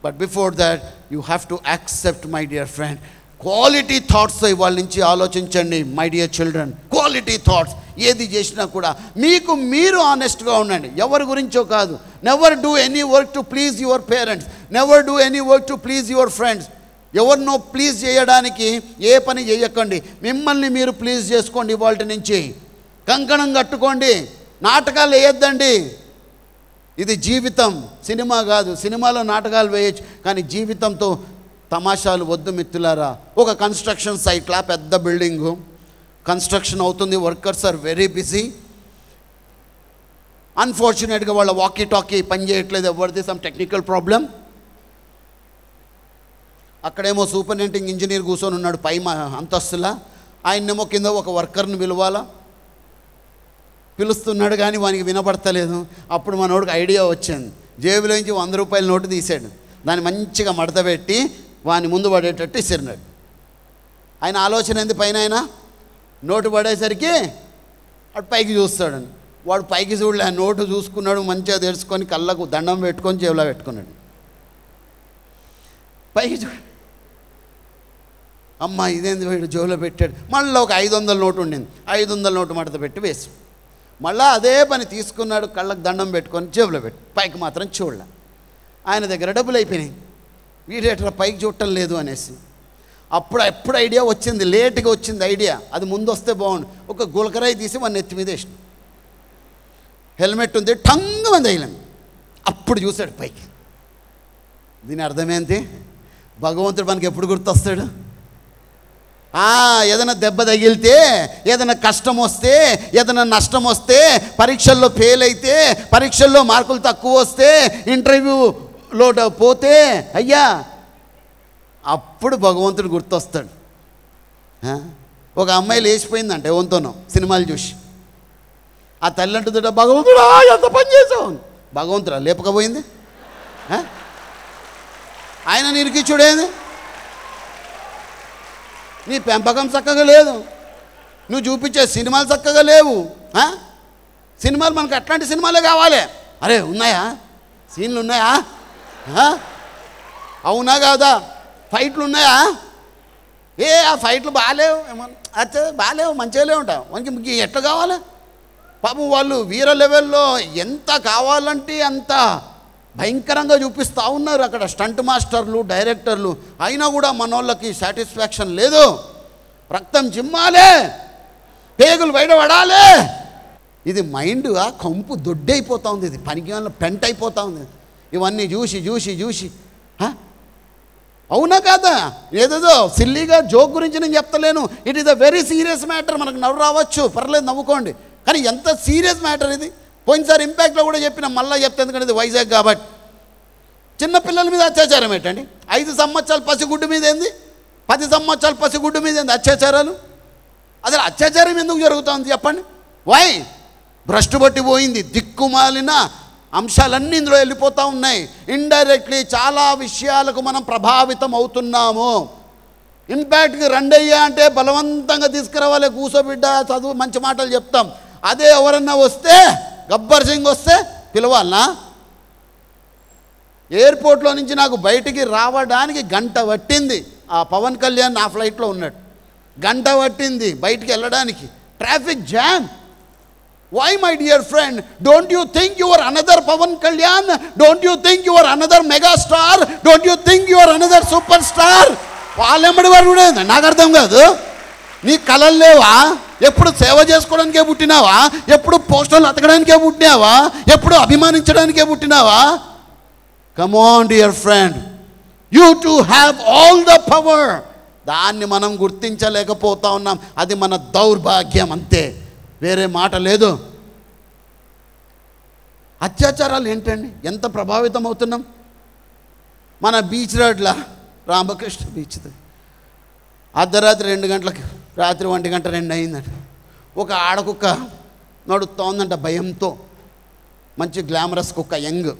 But before that you have to accept my dear friend. Quality thoughts ఇవాళ నుంచి ఆలోచించండి my dear children. Quality thoughts. ఏది చేసినా కూడా మీకు మీరు ఆనెస్ట్గా ఉండండి, ఎవరి గురించో కాదు. Never do any work to please your parents. Never do any work to please your friends. ఎవరినో ప్లీజ్ చేయడానికి ఏ పని చేయకండి. మిమ్మల్ని మీరు ప్లీజ్ చేసుకోండి. ఇవాళ నుంచి కంకణం కట్టుకోండి. నాటకాలు వేయొద్దండి. ఇది జీవితం, సినిమా కాదు. సినిమాలో నాటకాలు వేయచ్చు, కానీ జీవితంతో తమాషాలు వద్దు మిత్రులారా. ఒక కన్స్ట్రక్షన్ సైట్లా పెద్ద బిల్డింగు కన్స్ట్రక్షన్ అవుతుంది. Workers are very busy. అన్ఫార్చునేట్గా వాళ్ళ వాకీ టాకీ పని చేయట్లేదు. ఎవరిది సమ్ టెక్నికల్ ప్రాబ్లం. అక్కడేమో సూపరింటెండింగ్ ఇంజనీర్ కూర్చొని ఉన్నాడు పై అంతస్తులా. ఆయన్నేమో కింద ఒక వర్కర్ని పిలవాలా. పిలుస్తున్నాడు కానీ వానికి వినపడతలేదు. అప్పుడు మనోడికి ఐడియా వచ్చింది. జేబులోంచి 100 రూపాయల నోటు తీసాడు. దాన్ని మంచిగా మడత పెట్టి వాని ముందు పడేటట్టు ఇసిరినాడు. ఆయన ఆలోచన ఏంది? పైన ఆయన నోటు పడేసరికి వాడు పైకి చూస్తాడని. వాడు పైకి చూడలే, ఆ నోటు చూసుకున్నాడు. మంచిగా తెరుచుకొని కళ్ళకు దండం పెట్టుకొని చెవిలో పెట్టుకున్నాడు. పైకి చూడ, అమ్మ ఇదేంది వీడు జోలో పెట్టాడు. మళ్ళీ ఒక 500 నోటు ఉండింది. 500 నోటు మడత పెట్టి వేసి మళ్ళీ అదే పని తీసుకున్నాడు. కళ్ళకు దండం పెట్టుకొని జేబులో పెట్టి పైకి మాత్రం చూడలే. ఆయన దగ్గర డబ్బులు అయిపోయినాయి. వీడేట్రా పైకి చూడటం లేదు అనేసి ఎప్పుడు ఐడియా వచ్చింది, లేట్గా వచ్చింది ఐడియా. అది ముందు వస్తే బాగుండు. ఒక గులకరాయి తీసి మన నెత్తి మీద వేసిన. హెల్మెట్ ఉంది, టంగ్ మంది అయిపోయింది. అప్పుడు చూశాడు పైకి. దీని అర్థమేంటి? భగవంతుడు మనకి ఎప్పుడు గుర్తొస్తాడు? ఏదైనా దెబ్బ తగిలితే, ఏదైనా కష్టం వస్తే, ఏదైనా నష్టం వస్తే, పరీక్షల్లో ఫెయిల్ అయితే, పరీక్షల్లో మార్కులు తక్కువ వస్తే, ఇంటర్వ్యూలో పోతే, అయ్యా అప్పుడు భగవంతుడు గుర్తొస్తాడు. ఒక అమ్మాయి లేచిపోయిందంటే ఎవరితోనో సినిమాలు చూసి. ఆ తల్లి అంటుందట, భగవంతుడా ఎంత పని చేసావు. భగవంతుడా లేపకపోయింది? ఆయన నిరికిచ్చుడేది? నీ పెంపకం చక్కగా లేదు, నువ్వు చూపించే సినిమాలు చక్కగా లేవు. సినిమాలు మనకు అట్లాంటి సినిమాలే కావాలి. అరే ఉన్నాయా సీన్లు ఉన్నాయా? అవునా కాదా? ఫైట్లు ఉన్నాయా? ఆ ఫైట్లు బాగాలేవు, అచ్చా బాగాలేవు, మంచిగా లేవుంటా. మనకి ఎట్లా కావాలి? పాపం వాళ్ళు వీర లెవెల్లో ఎంత కావాలంటే అంత భయంకరంగా చూపిస్తూ ఉన్నారు అక్కడ స్టంట్ మాస్టర్లు, డైరెక్టర్లు. అయినా కూడా మనోళ్ళకి సాటిస్ఫాక్షన్ లేదు. రక్తం చిమ్మాలే, పేగులు బయటపడాలి. ఇది మైండ్గా కంపు దొడ్డైపోతూ ఉంది, ఇది పనికి పెంట అయిపోతూ ఉంది ఇవన్నీ చూసి చూసి చూసి. అవునా కాదా? ఏదేదో సిల్లీగా జోక్ గురించి నేను చెప్తలేను. It is a very serious matter. మనకు నవ్వు రావచ్చు, పర్లేదు నవ్వుకోండి, కానీ ఎంత సీరియస్ మ్యాటర్ ఇది. పోయినసారి ఇంపాక్ట్లో కూడా చెప్పిన, మళ్ళీ చెప్తే, ఎందుకంటే ఇది వైజాగ్ కాబట్టి. చిన్నపిల్లల మీద అత్యాచారం ఏంటండి? 5 సంవత్సరాల పసిగుడ్డు మీద ఏంది, 10 సంవత్సరాల పసిగుడ్డు మీద ఏంది అత్యాచారాలు? అసలు అత్యాచారం ఎందుకు జరుగుతుంది చెప్పండి? వై? భ్రష్టు పట్టిపోయింది, దిక్కుమాలిన అంశాలన్నీ ఇందులో వెళ్ళిపోతూ ఉన్నాయి. ఇండైరెక్ట్లీ చాలా విషయాలకు మనం ప్రభావితం అవుతున్నాము. ఇంపాక్ట్కి రండయ్యా అంటే బలవంతంగా తీసుకురావాలి, కూసోబిడ్డ చదువు, మంచి మాటలు చెప్తాం. అదే ఎవరన్నా వస్తే, గబ్బర్ సింగ్ వస్తే పిలవాలనా? ఎయిర్పోర్ట్లో నుంచి నాకు బయటికి రావడానికి గంట పట్టింది. ఆ పవన్ కళ్యాణ్ నా ఫ్లైట్లో ఉన్నాడు, గంట పట్టింది బయటికి వెళ్ళడానికి, traffic jam. Why, my dear friend? Don't you think you are another Pavan Kalyan? Don't you think you are another mega star? Don't you think you are another superstar? వాళ్ళెమ్మడి వారు కూడా నాకు అర్థం కాదు. నీ కళలు లేవా? ఎప్పుడు సేవ చేసుకోవడానికే పుట్టినావా? ఎప్పుడు పోస్టర్లు అతకడానికే పుట్టినావా? ఎప్పుడు అభిమానించడానికే పుట్టినావా? Come on, dear friend. You too have all the power. దాన్ని మనం గుర్తించలేకపోతా ఉన్నాం. అది మన దౌర్భాగ్యం, అంతే, వేరే మాట లేదు. అత్యాచారాలు ఏంటండి? ఎంత ప్రభావితం అవుతున్నాం. మన బీచ్ రోడ్ల రామకృష్ణ బీచ్ అర్ధరాత్రి 2 గంటలకు, రాత్రి 1 గంట 2 అయిందంట. ఒక ఆడకుక్క నడుస్తోందంట భయంతో, మంచి గ్లామరస్ కుక్క, యంగ్.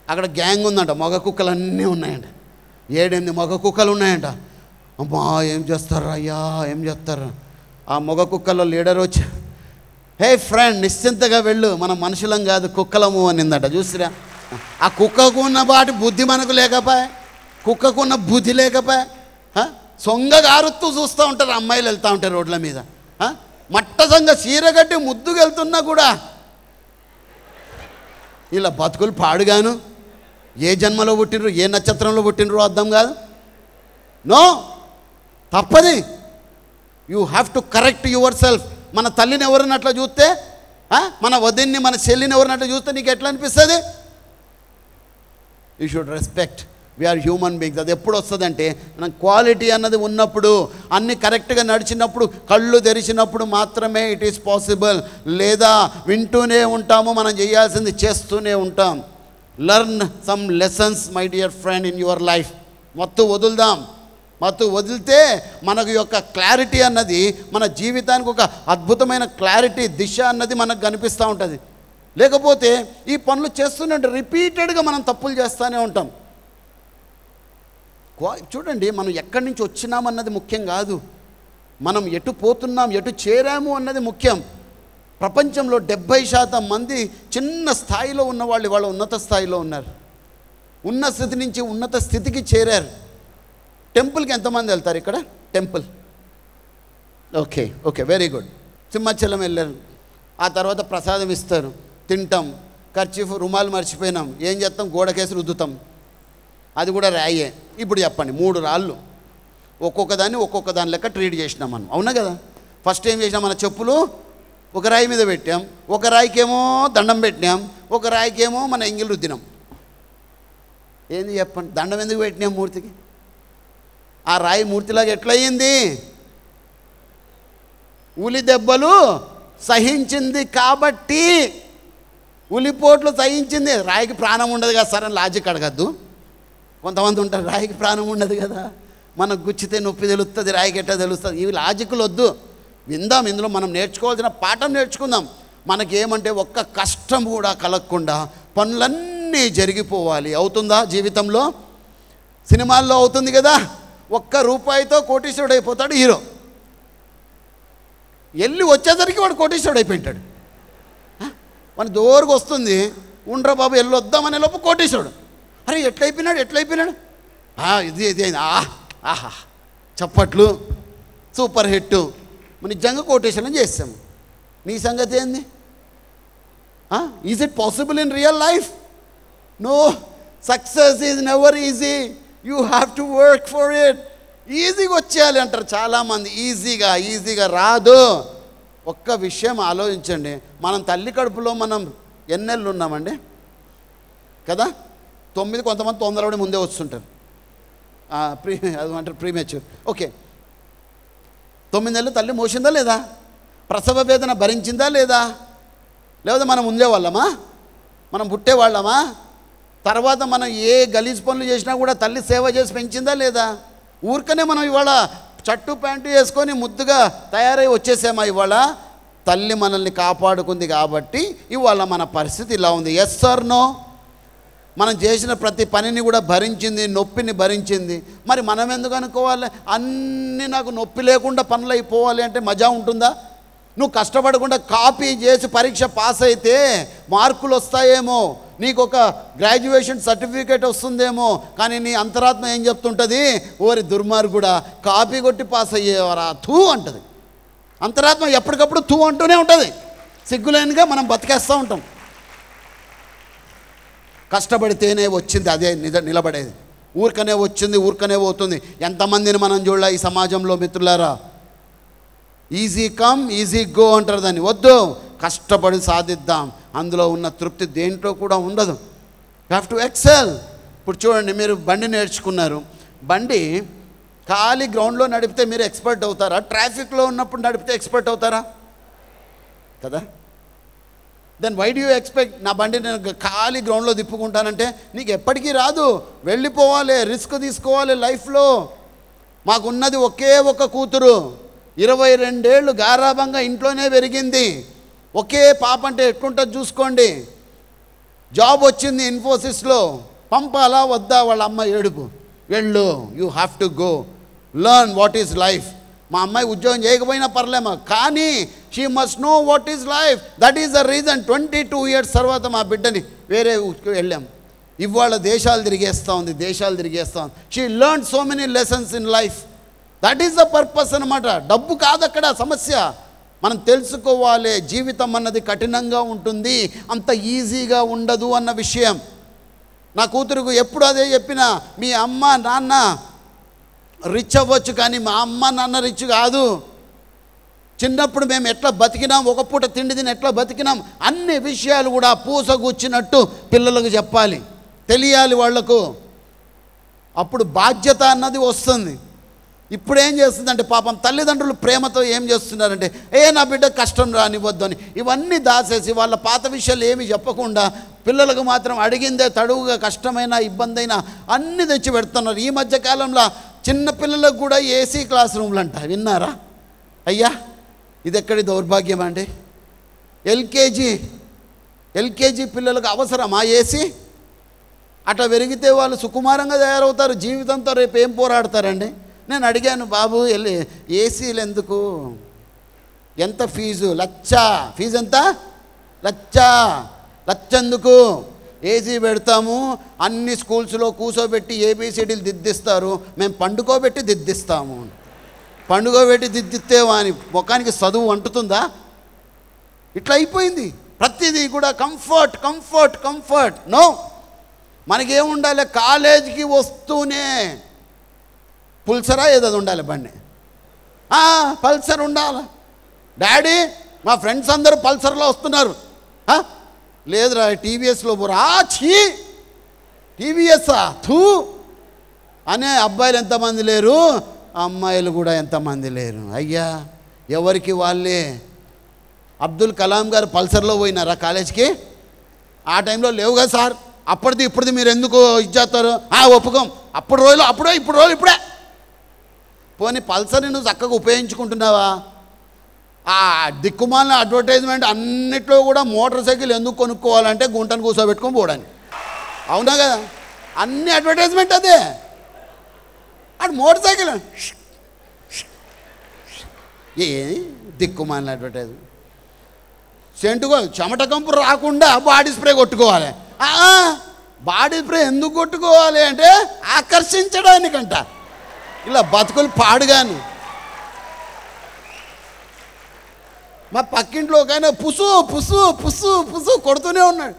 అక్కడ గ్యాంగ్ ఉందంట, మగ కుక్కలన్నీ ఉన్నాయంట, 7-8 మగ కుక్కలు ఉన్నాయంట. అమ్మా ఏం చేస్తారా అయ్యా, ఏం చేస్తారా? ఆ మగ కుక్కలో లీడర్ వచ్చి, హే ఫ్రెండ్ నిశ్చింతగా వెళ్ళు, మనం మనుషులం కాదు కుక్కలము అనిందట. చూసిరా, ఆ కుక్కకు ఉన్న వాటి బుద్ధి మనకు లేకపోయా, కుక్కకున్న బుద్ధి లేకపోయా. సొంగగా ఆరుతూ చూస్తూ ఉంటారు అమ్మాయిలు వెళ్తూ ఉంటారు రోడ్ల మీద, మట్టసంగా చీరగట్టి ముద్దుకు వెళ్తున్నా కూడా ఇలా బతుకులు పాడుగాను. ఏ జన్మలో పుట్టినరు, ఏ నక్షత్రంలో పుట్టినరు అర్థం కాదు. నో, తప్పది. You have to correct your self. మన తల్లిని ఎవరిని అట్లా చూస్తే, మన వదిన్ని, మన చెల్లిని ఎవరిని అట్లా చూస్తే నీకు ఎట్లా అనిపిస్తుంది? You should respect. We are human beings. అది ఎప్పుడు వస్తుందంటే మనం క్వాలిటీ అన్నది ఉన్నప్పుడు, అన్నీ కరెక్ట్గా నడిచినప్పుడు, కళ్ళు తెరిచినప్పుడు మాత్రమే ఇట్ ఈస్ పాసిబుల్. లేదా వింటూనే ఉంటాము, మనం చేయాల్సింది చేస్తూనే ఉంటాం. Learn some lessons my dear friend in your life. మత్తు వదులుదాం. మత్తు వదిలితే మనకు యొక్క క్లారిటీ అన్నది, మన జీవితానికి ఒక అద్భుతమైన క్లారిటీ, దిశ అన్నది మనకు కనిపిస్తూ ఉంటుంది. లేకపోతే ఈ పనులు చేస్తూనే ఉంటాం, రిపీటెడ్గా మనం తప్పులు చేస్తూనే ఉంటాం. చూడండి, మనం ఎక్కడి నుంచి వచ్చినామన్నది ముఖ్యం కాదు, మనం ఎటు పోతున్నాం, ఎటు చేరాము అన్నది ముఖ్యం. ప్రపంచంలో 70% మంది చిన్న స్థాయిలో ఉన్నవాళ్ళు ఇవాళ ఉన్నత స్థాయిలో ఉన్నారు. ఉన్న స్థితి నుంచి ఉన్నత స్థితికి చేరారు. టెంపుల్కి ఎంతమంది వెళ్తారు ఇక్కడ? Temple, okay okay, very good. Simhachalam వెళ్ళారు, ఆ తర్వాత ప్రసాదం ఇస్తారు, తింటాం, కర్చీఫ్ రుమాలు మర్చిపోయినాం, ఏం చేస్తాం? గోడకేసి రుద్దుతాం, అది కూడా రాయే. ఇప్పుడు చెప్పండి, 3 రాళ్ళు ఒక్కొక్క దాని లెక్క ట్రీట్ చేసినాం మనం, అవునా కదా? ఫస్ట్ ఏం చేసినాం? మన చెప్పులు ఒక రాయి మీద పెట్టాం, ఒక రాయికేమో దండం పెట్టినాం, ఒక రాయికేమో మన ఎంగిల్ రుద్దినాం. ఏంది చెప్పండి? దండం ఎందుకు పెట్టినాం మూర్తికి? ఆ రాయి మూర్తిలాగా ఎట్లయింది? ఉలి దెబ్బలు సహించింది కాబట్టి, ఉలిపోట్లు సహించింది. రాయికి ప్రాణం ఉండదు కదా సార్ అని లాజిక్ అడగద్దు. కొంతమంది ఉంటారు, రాయికి ప్రాణం ఉండదు కదా, మనకు గుచ్చితే నొప్పి తెలుస్తుంది, రాయికి ఎట్లా తెలుస్తుంది. ఇవి లాజిక్లు వద్దు, విందాం. ఇందులో మనం నేర్చుకోవాల్సిన పాఠం నేర్చుకుందాం. మనకేమంటే ఒక్క కష్టం కూడా కలగకుండా పనులన్నీ జరిగిపోవాలి. అవుతుందా జీవితంలో? సినిమాల్లో అవుతుంది కదా, ₹1 కోటీశ్వరుడు అయిపోతాడు హీరో. వెళ్ళి వచ్చేసరికి వాడు కోటీశ్వరుడు అయిపోయింటాడు. వాడి దోరుకు వస్తుంది, ఉండ్రా బాబు వెళ్ళొద్దామనే లోపు కోటీశ్వరుడు. అరే ఎట్లయిపోయినాడు ఇది అయింది, ఆహా చప్పట్లు, సూపర్ హిట్, నిజంగా కోటేషన్ చేస్తాము. నీ సంగతి ఏంది? Is it possible in real life? No, success is never easy. You have to work for it. ఈజీగా వచ్చేయాలి అంటారు చాలామంది. ఈజీగా రాదు. ఒక్క విషయం ఆలోచించండి, మనం తల్లి కడుపులో మనం ఎన్నెళ్ళు ఉన్నామండి కదా? 9, కొంతమంది తొందరపడి ముందే వస్తుంటారు, అది అంటారు ప్రీమెచ్యూర్. ఓకే, 9 నెలలు తల్లి మోసిందా లేదా? ప్రసవ వేదన భరించిందా లేదా? లేదా మనం ఉండేవాళ్ళమా? మనం పుట్టేవాళ్ళమా? తర్వాత మనం ఏ గలీజ్ పనులు చేసినా కూడా తల్లి సేవ చేసి పెంచిందా లేదా? ఊరికనే మనం ఇవాళ షర్టు ప్యాంటు వేసుకొని ముద్దుగా తయారై వచ్చేసామా? ఇవాళ తల్లి మనల్ని కాపాడుకుంది కాబట్టి ఇవాళ మన పరిస్థితి ఇలా ఉంది. Yes or no? మనం చేసిన ప్రతి పనిని కూడా భరించింది, నొప్పిని భరించింది. మరి మనం ఎందుకు అనుకోవాలి అన్నీ నాకు నొప్పి లేకుండా పనులు అయిపోవాలి అంటే మజా ఉంటుందా? నువ్వు కష్టపడకుండా కాపీ చేసి పరీక్ష పాస్ అయితే మార్కులు వస్తాయేమో, నీకు ఒక గ్రాడ్యుయేషన్ సర్టిఫికేట్ వస్తుందేమో, కానీ నీ అంతరాత్మ ఏం చెప్తుంటుంది? ఓరి దుర్మార్గుడా, కాపీ కొట్టి పాస్ అయ్యేవారా థూ అంటది. అంతరాత్మ ఎప్పటికప్పుడు థూ అంటూనే ఉంటుంది. సిగ్గులేనిగా మనం బతికేస్తూ ఉంటాం. కష్టపడితేనే వచ్చింది అదే నిలబడేది. ఊరికనే వచ్చింది, ఊరికనే పోతుంది. ఎంతమందిని మనం చూడాల ఈ సమాజంలో మిత్రులారా. ఈజీ కమ్ ఈజీ గో అంటారు దాన్ని. వద్దు, కష్టపడి సాధిద్దాం. అందులో ఉన్న తృప్తి దేంట్లో కూడా ఉండదు. You have to excel. ఇప్పుడు చూడండి, మీరు బండి నేర్చుకున్నారు, బండి ఖాళీ గ్రౌండ్లో నడిపితే మీరు ఎక్స్పర్ట్ అవుతారా? ట్రాఫిక్లో ఉన్నప్పుడు నడిపితే ఎక్స్పర్ట్ అవుతారా? కదా. Then why do you expect నా బండి నేను ఖాళీ గ్రౌండ్లో తిప్పుకుంటానంటే నీకు ఎప్పటికీ రాదు. వెళ్ళిపోవాలి, రిస్క్ తీసుకోవాలి లైఫ్లో. మాకున్నది ఒకే ఒక కూతురు, 22 ఏళ్ళు గారాబంగా ఇంట్లోనే పెరిగింది. ఒకే పాప అంటే ఎట్లుంటుంది చూసుకోండి. జాబ్ వచ్చింది ఇన్ఫోసిస్లో, పంపాలా వద్దా? వాళ్ళ అమ్మ ఏడుపు. వెళ్ళు, you have to go learn what is life. మా అమ్మాయి ఉద్యోగం చేయకపోయినా పర్లేమా, కానీ she must know what is life. That is the reason 22 years తర్వాత మా బిడ్డని వేరే వెళ్ళాం. ఇవాళ దేశాలు తిరిగేస్తూ ఉంది. She learn so many lessons in life. That is the purpose అన్నమాట. డబ్బు కాదు అక్కడ సమస్య. మనం తెలుసుకోవాలి, జీవితం అన్నది కఠినంగా ఉంటుంది, అంత ఈజీగా ఉండదు అన్న విషయం. నా కూతురుకు ఎప్పుడు అదే చెప్పినా, మీ అమ్మ నాన్న రిచ్ అవ్వచ్చు కానీ మా అమ్మ నాన్న రిచ్ కాదు. చిన్నప్పుడు మేము ఎట్లా బతికినాం, ఒక పూట తిండి తిని ఎట్లా బతికినాం, అన్ని విషయాలు కూడా పూసగుచ్చినట్టు పిల్లలకు చెప్పాలి, తెలియాలి వాళ్లకు. అప్పుడు బాధ్యత అన్నది వస్తుంది. ఇప్పుడు ఏం చేస్తుందంటే పాపం తల్లిదండ్రులు ప్రేమతో ఏం చేస్తున్నారంటే, నా బిడ్డ కష్టం రానివ్వద్దు అని ఇవన్నీ దాసేసి వాళ్ళ పాత విషయాలు ఏమి చెప్పకుండా పిల్లలకు మాత్రం అడిగిందే తడువుగా కష్టమైన ఇబ్బంది అయినా అన్నీ తెచ్చి పెడుతున్నారు. ఈ మధ్యకాలంలో చిన్నపిల్లలకు కూడా ఏసీ క్లాస్ రూమ్లు అంట. విన్నారా? అయ్యా, ఇది ఎక్కడి దౌర్భాగ్యం అండి. ఎల్కేజీ పిల్లలకు అవసరమా ఏసీ? అట్లా పెరిగితే వాళ్ళు సుకుమారంగా తయారవుతారు. జీవితంతో రేపు ఏం పోరాడతారండి? నేను అడిగాను, బాబు ఏసీలు ఎందుకు, ఎంత ఫీజు? ఫీజు ఎంత? లచ్చ ఎందుకు? ఏసీ పెడతాము, అన్ని స్కూల్స్లో కూర్చోబెట్టి ఏబిసిడీలు దిద్దిస్తారు, మేము పండుకోబెట్టి దిద్దిస్తాము. పండుకోబెట్టి దిద్దిస్తే వాని ముఖానికి చదువు అంటుతుందా? ఇట్లా అయిపోయింది. ప్రతిదీ కూడా కంఫర్ట్. నో, మనకేముండాలి? కాలేజీకి వస్తూనే పుల్సరా ఏదో ఉండాలి బండి, పల్సర్ ఉండాలి. డాడీ, మా ఫ్రెండ్స్ అందరూ పల్సర్లో వస్తున్నారు. లేదురా టీవీఎస్లో పోరా. టీవీఎస్సా థూ అనే అబ్బాయిలు ఎంతమంది లేరు, అమ్మాయిలు కూడా ఎంతమంది లేరు. అయ్యా, ఎవరికి వాళ్ళే. అబ్దుల్ కలాం గారు పల్సర్లో పోయినారా కాలేజ్కి? ఆ టైంలో లేవు కదా సార్. అప్పటిది ఇప్పుడుది మీరు ఎందుకు ఇచ్చేస్తారు? ఒప్పుకోం. ఇప్పుడు రోజులు ఇప్పుడే. పోనీ పల్సర్ని నువ్వు చక్కగా ఉపయోగించుకుంటున్నావా? ఆ దిక్కుమాలిన అడ్వర్టైజ్మెంట్ అన్నిట్లో కూడా మోటార్ సైకిల్ ఎందుకు కొనుక్కోవాలంటే గుంటను కూర్చోబెట్టుకొని పోవడానికి. అవునా కదా? అన్ని అడ్వర్టైజ్మెంట్ అదే. అటు మోటార్ సైకిల్ ఏ దిక్కుమాలిన అడ్వర్టైజ్మెంట్. చెమట కంపు రాకుండా బాడీ స్ప్రే కొట్టుకోవాలి. బాడీ స్ప్రే ఎందుకు కొట్టుకోవాలి అంటే ఆకర్షించడానికంట. ఇలా బతుకులు పాడుగాను. మా పక్కింట్లో ఒక ఆయన పుసు కొడుతూనే ఉన్నాడు.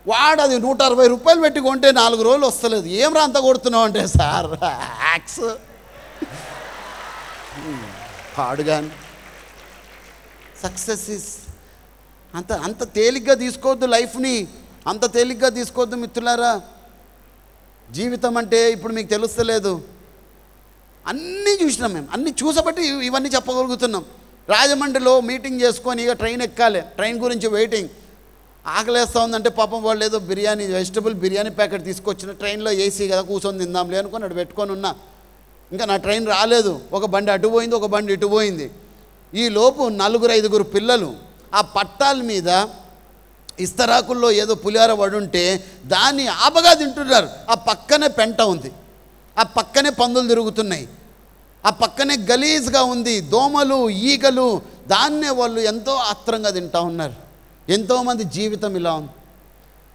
వాడు అది 160 రూపాయలు పెట్టి కొంటే 4 రోజులు వస్తలేదు. ఏం రా అంత కొడుతున్నావు అంటే, సార్ యాక్స్ పాడుగాను. సక్సెస్ ఇస్ అంత తేలిగ్గా తీసుకోవద్దు లైఫ్ని, అంత తేలిగ్గా తీసుకోవద్దు మిత్రులారా. జీవితం అంటే ఇప్పుడు మీకు తెలుస్తలేదు. అన్నీ చూసినాం మేము, అన్నీ చూసబట్టి ఇవన్నీ చెప్పగలుగుతున్నాం. రాజమండ్రిలో మీటింగ్ చేసుకొని ఇక ట్రైన్ ఎక్కాలి, ట్రైన్ గురించి వెయిటింగ్. ఆకలేస్తూ ఉందంటే పాపం వాళ్ళు ఏదో బిర్యానీ, వెజిటబుల్ బిర్యానీ ప్యాకెట్ తీసుకొచ్చిన, ట్రైన్లో ఏసీ కదా కూర్చొని తిందాంలే అనుకొని అటు పెట్టుకొని ఉన్నా. ఇంకా నా ట్రైన్ రాలేదు. ఒక బండి అటు పోయింది, ఒక బండి ఇటు పోయింది. ఈ లోపు 4-5 పిల్లలు ఆ పట్టాల మీద ఇస్తరాకుల్లో ఏదో పులిహార పడుంటే దాన్ని ఆపగా తింటున్నారు. ఆ పక్కనే పెంట ఉంది, ఆ పక్కనే పందులు తిరుగుతున్నాయి, ఆ పక్కనే గలీజ్గా ఉంది, దోమలు ఈగలు. దాన్నే వాళ్ళు ఎంతో ఆత్రంగా తింటూ ఉన్నారు. ఎంతోమంది జీవితం ఇలా ఉంది.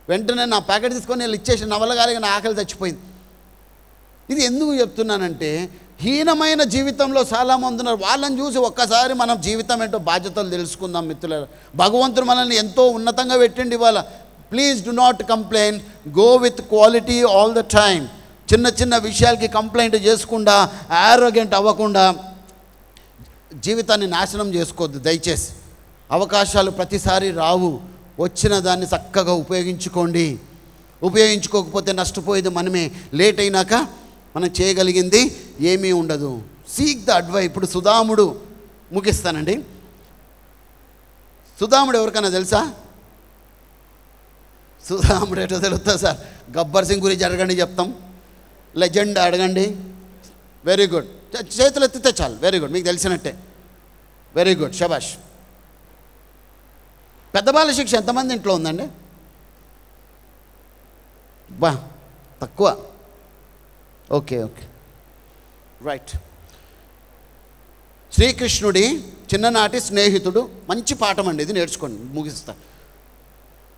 వెంటనే నా ప్యాకెట్ తీసుకొని వీళ్ళు ఇచ్చేసి నవలగాలిగా నా ఆకలి చచ్చిపోయింది. ఇది ఎందుకు చెప్తున్నానంటే, హీనమైన జీవితంలో చాలామంది ఉన్నారు. వాళ్ళని చూసి ఒక్కసారి మనం జీవితం ఏంటో బాధ్యతలు తెలుసుకుందాం మిత్రులారా. భగవంతుడు మనల్ని ఎంతో ఉన్నతంగా పెట్టిండి ఇవాళ. Please do not complaint, go with quality all the time. చిన్న చిన్న విషయాలకి కంప్లైంట్ చేసుకుండా, యారోగెంట్ అవ్వకుండా జీవితాన్ని నాశనం చేసుకోవద్దు దయచేసి. అవకాశాలు ప్రతిసారి రావు. వచ్చిన దాన్ని చక్కగా ఉపయోగించుకోండి. ఉపయోగించుకోకపోతే నష్టపోయేది మనమే. లేట్ అయినాక మనం చేయగలిగింది ఏమీ ఉండదు. Seek the advice. ఇప్పుడు సుధాముడు, ముగిస్తానండి. సుధాముడు ఎవరికైనా తెలుసా? సుధాముడు ఎటో తెలుస్తా సార్. గబ్బర్ సింగ్ గురించి అడగండి చెప్తాం. లెజెండ్ అడగండి. Very good. చేతులు ఎత్తితే చాలు. వెరీ గుడ్, మీకు తెలిసినట్టే. వెరీ గుడ్, శబాష్. పెద్ద బాల శిక్ష ఎంతమంది ఇంట్లో ఉందండి? బా తక్కువ. Okay okay right. శ్రీకృష్ణుడి చిన్ననాటి స్నేహితుడు. మంచి పాఠం అండి ఇది, నేర్చుకోండి, ముగిస్తా.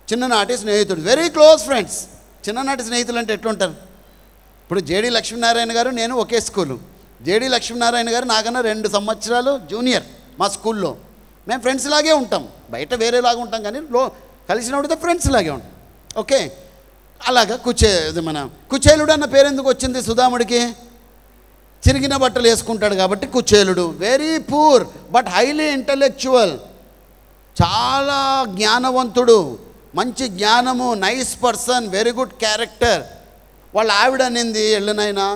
చిన్ననాటి స్నేహితుడు, వెరీ క్లోజ్ ఫ్రెండ్స్. చిన్ననాటి స్నేహితులు అంటే ఎట్లుంటారు? ఇప్పుడు జేడి లక్ష్మీనారాయణ గారు నేను ఒకే స్కూలు. జేడి లక్ష్మీనారాయణ గారు నాకన్నా 2 సంవత్సరాలు జూనియర్ మా స్కూల్లో. మేము ఫ్రెండ్స్ లాగే ఉంటాం. బయట వేరేలాగా ఉంటాం కానీ కలిసినప్పుడైతే ఫ్రెండ్స్ లాగే ఉంటాం. ఓకే, అలాగా మన కుచేలుడు అన్న పేరు ఎందుకు వచ్చింది సుధాముడికి? చిరిగిన బట్టలు వేసుకుంటాడు కాబట్టి కుచేలుడు. Very poor but highly intellectual. చాలా జ్ఞానవంతుడు, మంచి జ్ఞానము, nice person, very good character. వాళ్ళ ఆవిడ అనింది, ఎళ్ళనైనా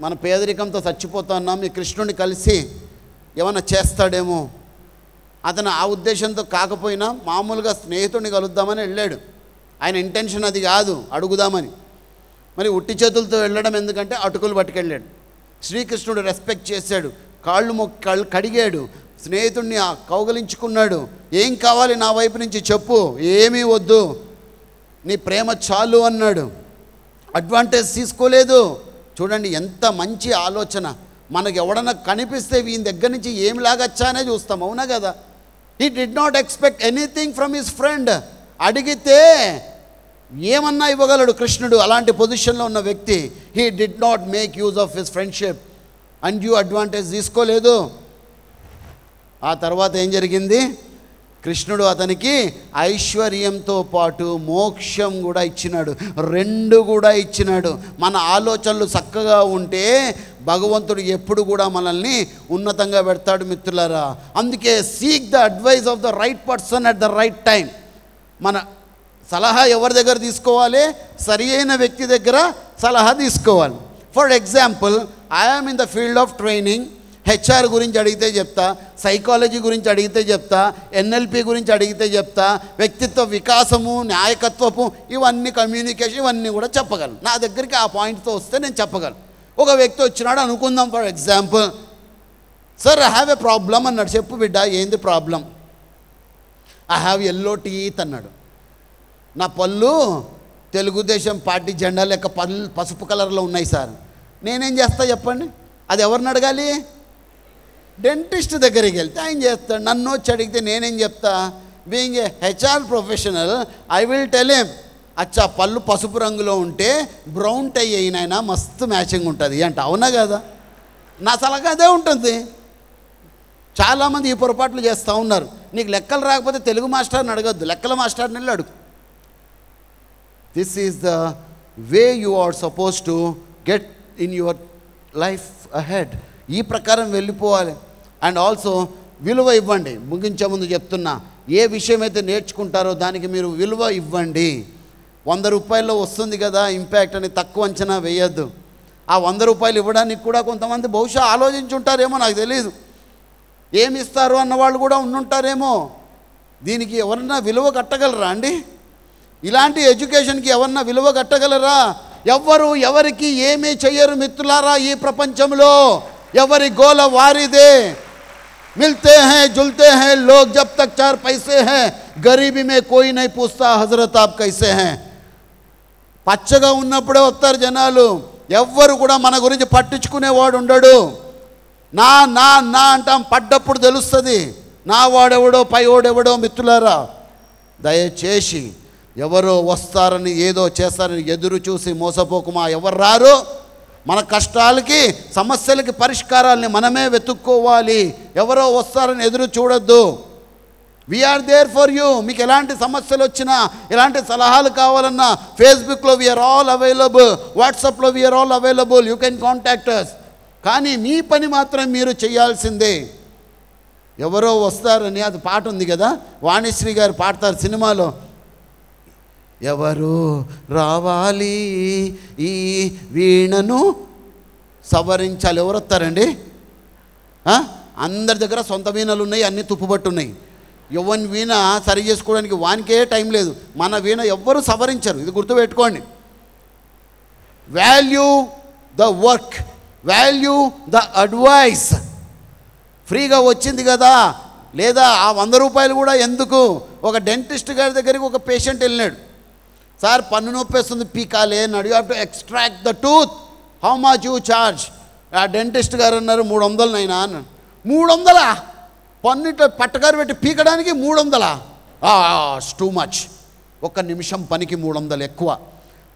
మన పేదరికంతో చచ్చిపోతున్నాం, ఈ కృష్ణుడిని కలిసి ఏమన్నా చేస్తాడేమో. అతను ఆ ఉద్దేశంతో కాకపోయినా మామూలుగా స్నేహితుడిని కలుద్దామని వెళ్ళాడు. ఆయన ఇంటెన్షన్ అది కాదు, అడుగుదామని. మరి ఉట్టి చేతులతో వెళ్ళడం ఎందుకంటే అటుకులు పట్టుకెళ్ళాడు. శ్రీకృష్ణుడు రెస్పెక్ట్ చేశాడు, కాళ్ళు కడిగాడు, స్నేహితుడిని కౌగలించుకున్నాడు. ఏం కావాలి నా వైపు నుంచి చెప్పు, ఏమీ వద్దు, నీ ప్రేమ చాలు అన్నాడు. అడ్వాంటేజ్ తీసుకోలేదు. చూడండి ఎంత మంచి ఆలోచన. మనకు ఎవడన్నా కనిపిస్తే వీని దగ్గర నుంచి ఏమి లాగచ్చా అనే చూస్తాం, అవునా కదా? He did not expect anything from his friend. అడిగితే ఏమన్నా ఇవ్వగలడు కృష్ణుడు, అలాంటి పొజిషన్లో ఉన్న వ్యక్తి. He did not make use of his friendship. Undue advantage తీసుకోలేదు. ఆ తర్వాత ఏం జరిగింది? కృష్ణుడు అతనికి ఐశ్వర్యంతో పాటు మోక్షం కూడా ఇచ్చినాడు. 2 కూడా ఇచ్చినాడు. మన ఆలోచనలు చక్కగా ఉంటే భగవంతుడు ఎప్పుడు కూడా మనల్ని ఉన్నతంగా పెడతాడు మిత్రులారా. అందుకే seek the advice of the right person at the right time. మన సలహా ఎవరి దగ్గర తీసుకోవాలి? సరి అయిన వ్యక్తి దగ్గర సలహా తీసుకోవాలి. For example, I'm in the field of training. HR గురించి అడిగితే చెప్తా, సైకాలజీ గురించి అడిగితే చెప్తా, ఎన్ఎల్పి గురించి అడిగితే చెప్తా, వ్యక్తిత్వ వికాసము, నాయకత్వపు, ఇవన్నీ కమ్యూనికేషన్, ఇవన్నీ కూడా చెప్పగలను. నా దగ్గరికి ఆ పాయింట్తో వస్తే నేను చెప్పగలను. ఒక వ్యక్తి వచ్చినాడు అనుకుందాం, for example, sir I have a problem అన్నాడు. చెప్పు బిడ్డ, ఏంది problem? I have yellow teeth అన్నాడు. నా పళ్ళు తెలుగుదేశం పార్టీ జెండా లెక్క పసుపు కలర్లో ఉన్నాయి సార్. నేనేం చేస్తా చెప్పండి? అది ఎవరిని అడగాలి? డెంటిస్ట్ దగ్గరికి వెళ్తే ఆయన చేస్తాడు. నన్ను వచ్చి అడిగితే నేనేం చెప్తా? Being a HR professional, I will tell him, అచ్చా పళ్ళు పసుపు రంగులో ఉంటే బ్రౌన్ టై అయినైనా మస్తు మ్యాచింగ్ ఉంటుంది అంట. అవునా కదా? నా సలహా అదే ఉంటుంది. చాలామంది ఈ పొరపాట్లు చేస్తూ ఉన్నారు. నీకు లెక్కలు రాకపోతే తెలుగు మాస్టర్ని అడగద్దు, లెక్కల మాస్టర్ని వెళ్ళి అడుగు. This is the way you are suppose to get in your life ahead. ఈ ప్రకారం వెళ్ళిపోవాలి. అండ్ ఆల్సో విలువ ఇవ్వండి. ముగించే ముందు చెప్తున్నా, ఏ విషయం అయితే నేర్చుకుంటారో దానికి మీరు విలువ ఇవ్వండి. 100 రూపాయల్లో వస్తుంది కదా ఇంపాక్ట్ అని తక్కువ అంచనా వేయద్దు. ఆ 100 రూపాయలు ఇవ్వడానికి కూడా కొంతమంది బహుశా ఆలోచించుంటారేమో, నాకు తెలియదు. ఏమి ఇస్తారు అన్నవాళ్ళు కూడా ఉండుంటారేమో. దీనికి ఎవరన్నా విలువ కట్టగలరా అండి? ఇలాంటి ఎడ్యుకేషన్కి ఎవరన్నా విలువ కట్టగలరా? ఎవ్వరు ఎవరికి ఏమీ చెయ్యరు మిత్రులారా ఈ ప్రపంచంలో. ఎవరి గోల వారిదే. मिलते हैं जुलते हैं लोग जब तक 4 पैसे हैं, गरीबी में कोई नहीं पूछता हजरत आप कैसे हैं. పచ్చగా ఉన్నప్పుడే వస్తారు జనాలు. ఎవ్వరు కూడా మన గురించి పట్టించుకునేవాడు ఉండడు. నా నా నా అంటాం, పడ్డప్పుడు తెలుస్తుంది నా వాడెవడో పైవాడెవడో. మిత్రులారా, దయచేసి ఎవరో వస్తారని ఏదో చేస్తారని ఎదురు చూసి మోసపోకుమా. ఎవరు రారు. మన కష్టాలకి సమస్యలకి పరిష్కారాలని మనమే వెతుక్కోవాలి. ఎవరో వస్తారని ఎదురు చూడొద్దు. We're there for you. మీకు ఎలాంటి సమస్యలు వచ్చినా, ఎలాంటి సలహాలు కావాలన్నా ఫేస్బుక్లో వీఆర్ ఆల్ అవైలబుల్, వాట్సాప్లో we're all available, you can contact us. కానీ మీ పని మాత్రం మీరు చేయాల్సిందే. ఎవరో వస్తారని అది పాట ఉంది కదా, వాణిశ్రీ గారు పాడతారు సినిమాలో. ఎవరు రావాలి ఈ వీణను సవరించాలి. ఎవరు వస్తారండి? అందరి దగ్గర సొంత వీణలు ఉన్నాయి, అన్నీ తుప్పుబట్టున్నాయి. ఎవరి వీణ సరి చేసుకోవడానికి వానికే టైం లేదు. మన వీణ ఎవ్వరూ సవరించరు. ఇది గుర్తుపెట్టుకోండి. Value the work, value the advice. ఫ్రీగా వచ్చింది కదా, లేదా ఆ 100 రూపాయలు కూడా ఎందుకు? ఒక డెంటిస్ట్ గారి దగ్గరికి ఒక పేషెంట్ వెళ్ళినాడు. సార్ పన్ను నొప్పి వస్తుంది, పీకాలే అన్నాడు. You have to extract the tooth, how much you charge? ఆ డెంటిస్ట్ గారు అన్నారు 300 నైనా అన్నాడు. 300? పన్ను ఇట్లా పట్టగారు పెట్టి పీకడానికి 300? Too much. 1 నిమిషం పనికి 300 ఎక్కువ.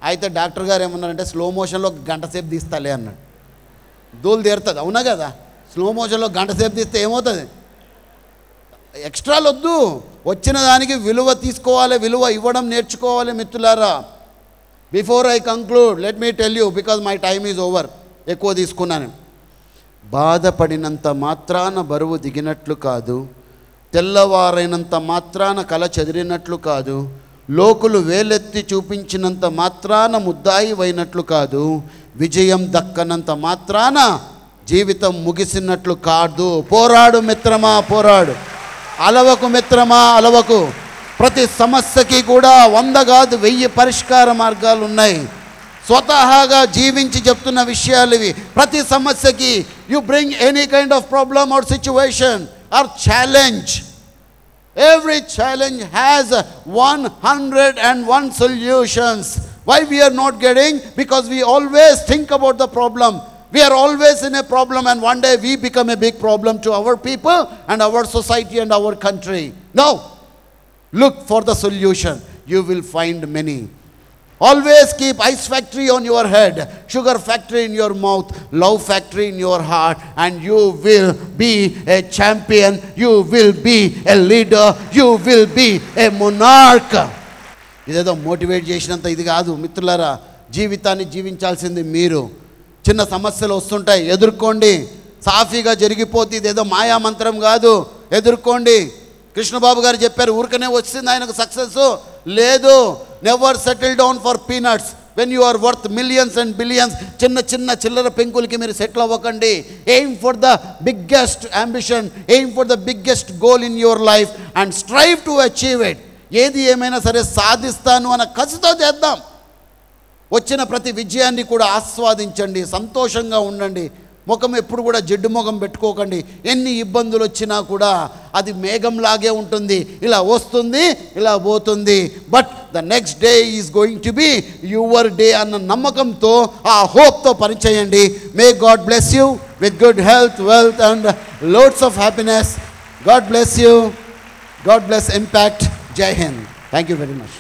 అయితే డాక్టర్ గారు ఏమన్నారంటే స్లో మోషన్లో 1 గంట సేపు తీస్తాలే అన్నాడు. దూలు తీరుతుంది, అవునా కదా? స్లో మోషన్లో 1 గంట సేపు తీస్తే ఏమవుతుంది? ఎక్స్ట్రాలు వద్దు. వచ్చిన దానికి విలువ తీసుకోవాలి, విలువ ఇవ్వడం నేర్చుకోవాలి మిత్రులారా. Before I conclude let me tell you, because my time is over. ఎక్కువ తీసుకున్నాను. బాధపడినంత మాత్రాన బరువు దిగినట్లు కాదు, తెల్లవారైనంత మాత్రాన కల చెదిరినట్లు కాదు, లోకులు వేలెత్తి చూపించినంత మాత్రాన ముద్దాయి అయినట్లు కాదు, విజయం దక్కనంత మాత్రాన జీవితం ముగిసినట్లు కాదు. పోరాడు మిత్రమా, పోరాడు. అలవకు మిత్రమా, అలవకు. ప్రతి సమస్యకి కూడా 100 కాదు 1000 పరిష్కార మార్గాలు ఉన్నాయి. స్వతహాగా జీవించి చెప్తున్న విషయాలు ఇవి. ప్రతి సమస్యకి you bring any kind of problem or situation or challenge. Every challenge has 101 solutions. Why we are not getting? Because we always think about the problem. We are always in a problem, and one day we become a big problem to our people and our society and our country. No, look for the solution. You will find many. Always keep ice factory on your head, sugar factory in your mouth, love factory in your heart, and you will be a champion. You will be a leader. You will be a monarch. ఇదేదో motivate చేసినంత ఇది కాదు మిత్రులారా. జీవితాన్ని జీవించాల్సింది మీరు. చిన్న సమస్యలు వస్తుంటాయి, ఎదుర్కోండి. సాఫీగా జరిగిపోతే ఇదేదో మాయామంత్రం కాదు, ఎదుర్కోండి. కృష్ణబాబు గారు చెప్పారు, ఊరికనే వచ్చింది ఆయనకు సక్సెస్ లేదు. Never settle down for peanuts when you are worth millions and billions. చిన్న చిన్న చిల్లర పెంకులకి మీరు సెటిల్ అవ్వకండి. Aim for the biggest ambition, aim for the biggest goal in your life and strive to achieve it. ఏది ఏమైనా సరే సాధిస్తాను అన్న కసితో చేద్దాం. వచ్చిన ప్రతి విజయాన్ని కూడా ఆస్వాదించండి, సంతోషంగా ఉండండి. ముఖం ఎప్పుడు కూడా జిడ్డు ముఖం పెట్టుకోకండి. ఎన్ని ఇబ్బందులు వచ్చినా కూడా అది మేఘంలాగే ఉంటుంది, ఇలా వస్తుంది ఇలా పోతుంది. But the next day is going to be your day అన్న నమ్మకంతో, ఆ హోప్తో పనిచేయండి. May God bless you with good health, wealth and loads of happiness. God bless you. God bless impact. జై Hind. Thank you very much.